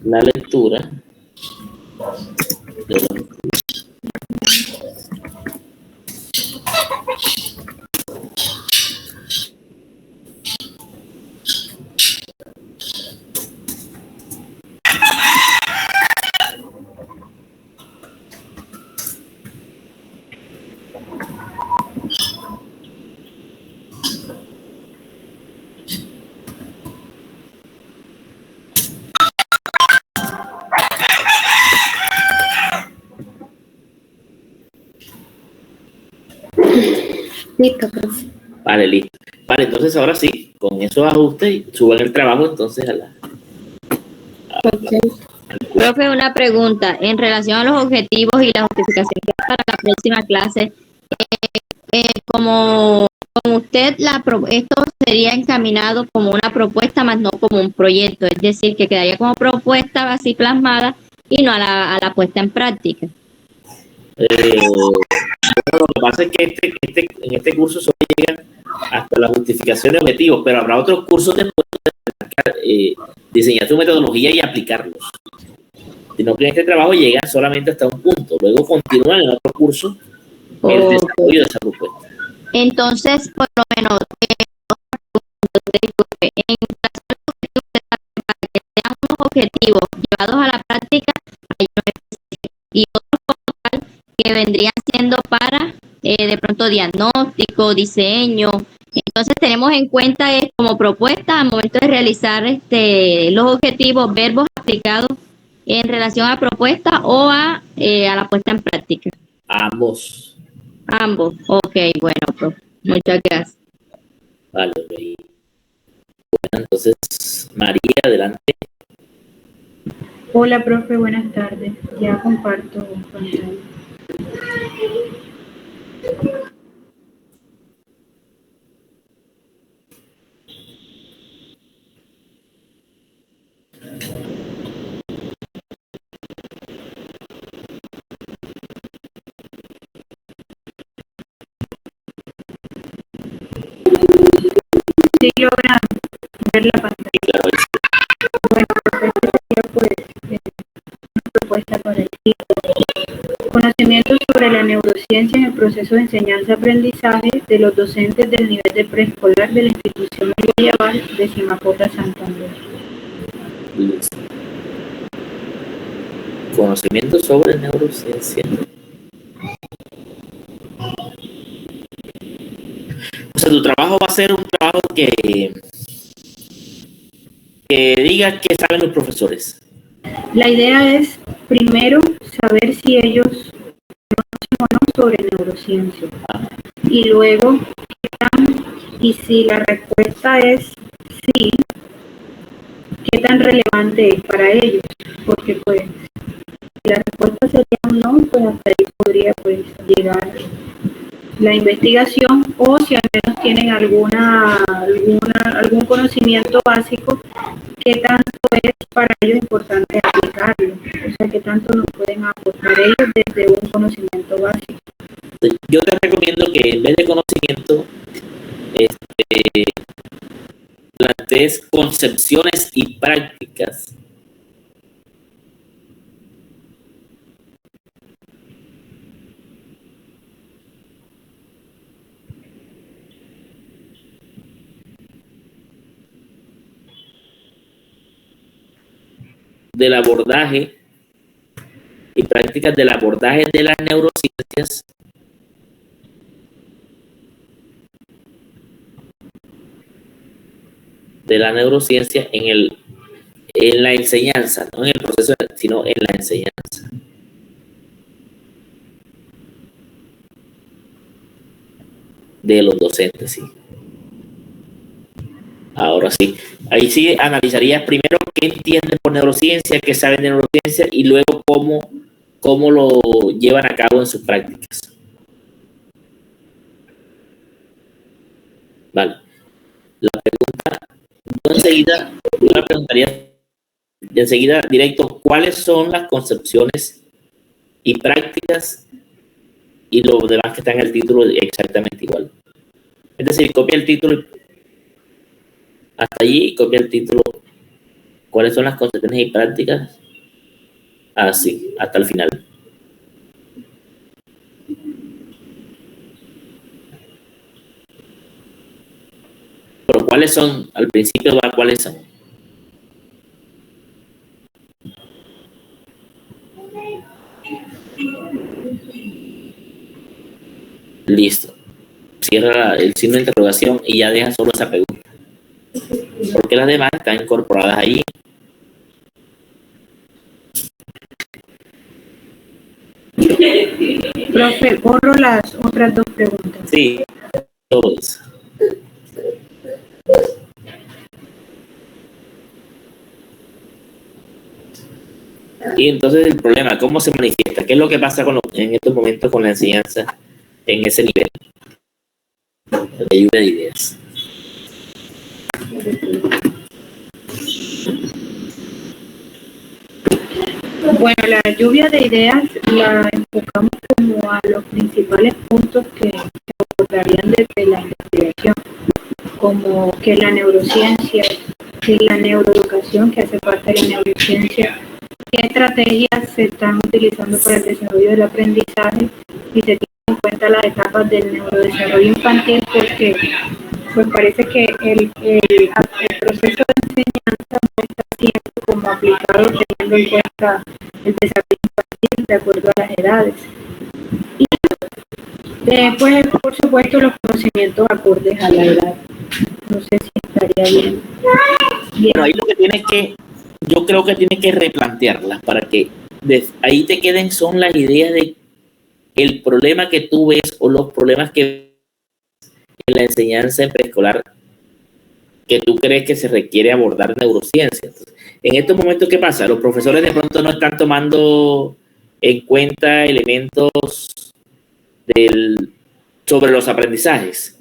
La lectura. Listo, profe. Vale, listo. Vale, entonces ahora sí, con esos ajustes, suban el trabajo entonces a la... Profe, una pregunta en relación a los objetivos y la justificación para la próxima clase. Como usted, esto sería encaminado como una propuesta más no como un proyecto, es decir, que quedaría como propuesta así plasmada y no a la puesta en práctica. Bueno, lo que pasa es que en este curso solo llegan hasta la justificación de objetivos, pero habrá otros cursos después de diseñar su metodología y aplicarlos. Sino que en este trabajo llega solamente hasta un punto, luego continúan en otro curso el desarrollo de esa propuesta. Entonces, por lo menos, en para que sean unos objetivos llevados a la práctica, hay unos específicos y otros como tal que vendrían siendo para de pronto diagnóstico, diseño. Entonces tenemos en cuenta como propuesta al momento de realizar los objetivos, verbos aplicados en relación a propuesta o a la puesta en práctica. Ambos. Ambos. Ok, bueno, pues, muchas gracias. Vale, ok. Bueno, entonces, María, adelante. Hola, profe, buenas tardes. Ya comparto pantalla. Sí, logran ver la pantalla. Bueno, profe, sería pues una propuesta para el título. Conocimientos sobre la neurociencia en el proceso de enseñanza-aprendizaje de los docentes del nivel de preescolar de la institución medieval de Simacota, Santander. Conocimiento sobre neurociencia. O sea, tu trabajo va a ser un trabajo que diga qué saben los profesores. La idea es, primero, saber si ellos conocen o no sobre neurociencia. Y luego, y si la respuesta es sí, ¿qué tan relevante es para ellos? Porque pues, si la respuesta sería un no, pues hasta ahí podría pues llegar la investigación, o si al menos tienen algún conocimiento básico, qué tanto es para ellos importante aplicarlo, o sea, qué tanto nos pueden aportar ellos desde un conocimiento básico. Yo te recomiendo que en vez de conocimiento, plantees concepciones y prácticas del abordaje y prácticas del abordaje de las neurociencias en la enseñanza, no en el proceso, sino en la enseñanza. De los docentes, sí. Ahora Ahora sí, ahí sí analizarías primero qué entienden por neurociencia, qué saben de neurociencia y luego cómo lo llevan a cabo en sus prácticas. Vale. La pregunta, yo la preguntaría de enseguida directo, ¿cuáles son las concepciones y prácticas y lo demás que está en el título exactamente igual? Es decir, copia el título hasta allí y copia el título. ¿Cuáles son las concepciones y prácticas? Así, hasta el final. Pero ¿cuáles son? Al principio va, ¿cuáles son? Listo. Cierra el signo de interrogación y ya deja solo esa pregunta. Porque las demás están incorporadas ahí. Profe, borro las otras dos preguntas. Sí, todo eso. Y entonces el problema, ¿cómo se manifiesta? ¿Qué es lo que pasa en estos momentos con la enseñanza en ese nivel? La lluvia de ideas. Bueno, la lluvia de ideas la enfocamos como a los principales puntos que se abordarían desde la investigación, como que la neurociencia, que la neuroeducación, que hace parte de la neurociencia, qué estrategias se están utilizando para el desarrollo del aprendizaje y se tienen en cuenta las etapas del neurodesarrollo infantil, porque pues parece que el proceso de enseñanza no está siendo como aplicado teniendo en cuenta el desarrollo infantil de acuerdo a las edades. Y después, por supuesto, los conocimientos acordes a la edad. No sé si estaría bien. Pero ahí lo que tienes que, yo creo que tienes que replantearlas para que ahí te queden son las ideas de el problema que tú ves o los problemas que ves en la enseñanza en preescolar que tú crees que se requiere abordar neurociencia. Entonces, en estos momentos, ¿qué pasa? Los profesores de pronto no están tomando en cuenta elementos sobre los aprendizajes.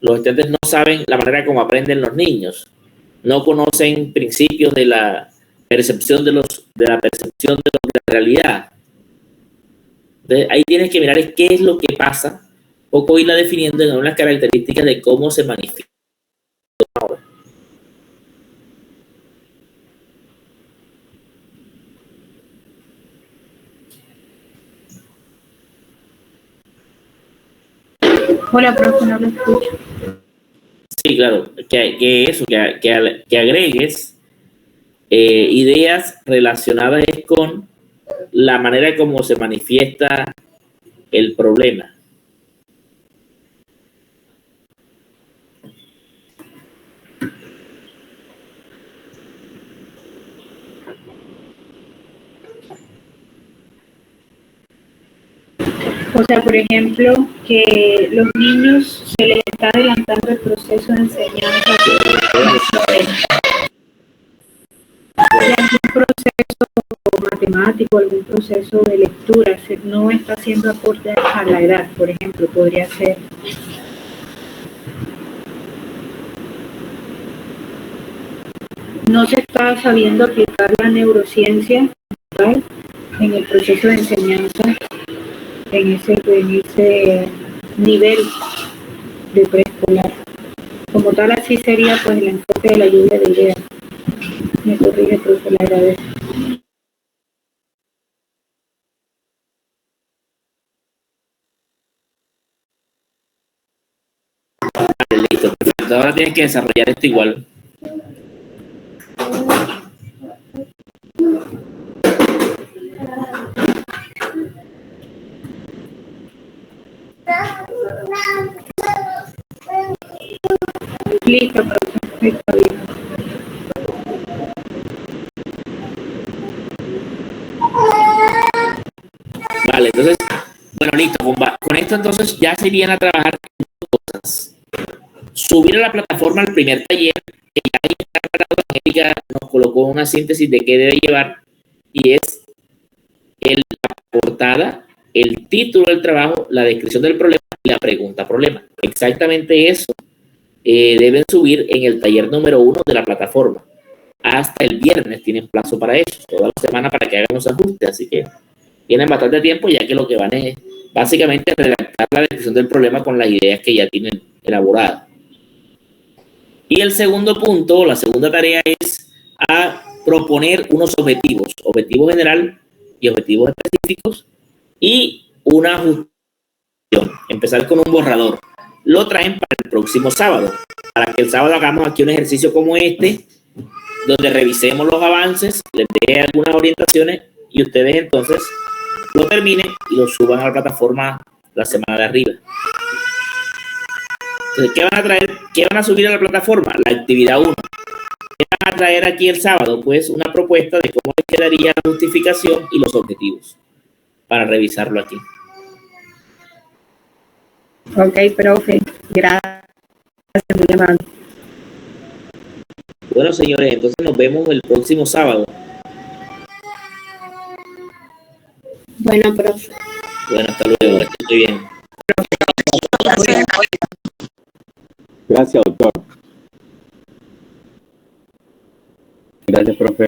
Los estudiantes no saben la manera como aprenden los niños. No conocen principios de la percepción de la realidad. Entonces, ahí tienes que mirar qué es lo que pasa, poco irla definiendo en unas características de cómo se manifiesta ahora. Hola, profe, no lo escucho. Sí, claro, que agregues ideas relacionadas con la manera como se manifiesta el problema. O sea, por ejemplo, que los niños se les está adelantando el proceso de enseñanza. Algún proceso matemático, algún proceso de lectura no está haciendo aporte a la edad, por ejemplo, podría ser. No se está sabiendo aplicar la neurociencia, ¿vale?, en el proceso de enseñanza, en ese nivel de preescolar. Como tal, así sería pues el enfoque de la lluvia de ideas. Me corrige, profe, le agradezco. Vale, listo, perfecto. Ahora tienes que desarrollar esto igual. Listo, profe, está bien. Vale, entonces, bueno, listo. Con esto entonces ya se irían a trabajar en dos cosas. Subir a la plataforma el primer taller ya Angélica nos colocó una síntesis de qué debe llevar, y es la portada, el título del trabajo, la descripción del problema y la pregunta problema. Exactamente eso deben subir en el taller número 1 de la plataforma. Hasta el viernes tienen plazo para eso, toda la semana, para que hagan los ajustes, así que tienen bastante tiempo, ya que lo que van es básicamente redactar la descripción del problema con las ideas que ya tienen elaboradas. Y el segundo punto, la segunda tarea, es a proponer unos objetivos, objetivo general y objetivos específicos, y una ajustación. Empezar con un borrador. Lo traen para el próximo sábado, para que el sábado hagamos aquí un ejercicio como este, donde revisemos los avances, les dé algunas orientaciones y ustedes entonces lo terminen y lo suban a la plataforma la semana de arriba. Entonces, ¿qué van a traer? ¿Qué van a subir a la plataforma? La actividad 1. ¿Qué van a traer aquí el sábado? Pues una propuesta de cómo les quedaría la justificación y los objetivos, para revisarlo aquí. Ok, profe. Gracias, muy amable. Bueno, señores, entonces nos vemos el próximo sábado. Bueno, profe. Bueno, hasta luego. Que esté bien. Gracias, doctor. Gracias, profe.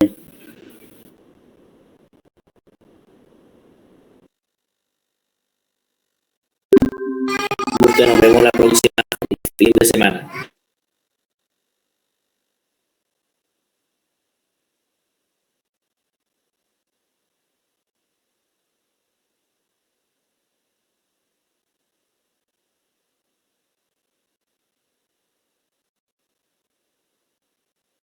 Nos vemos la próxima fin de semana.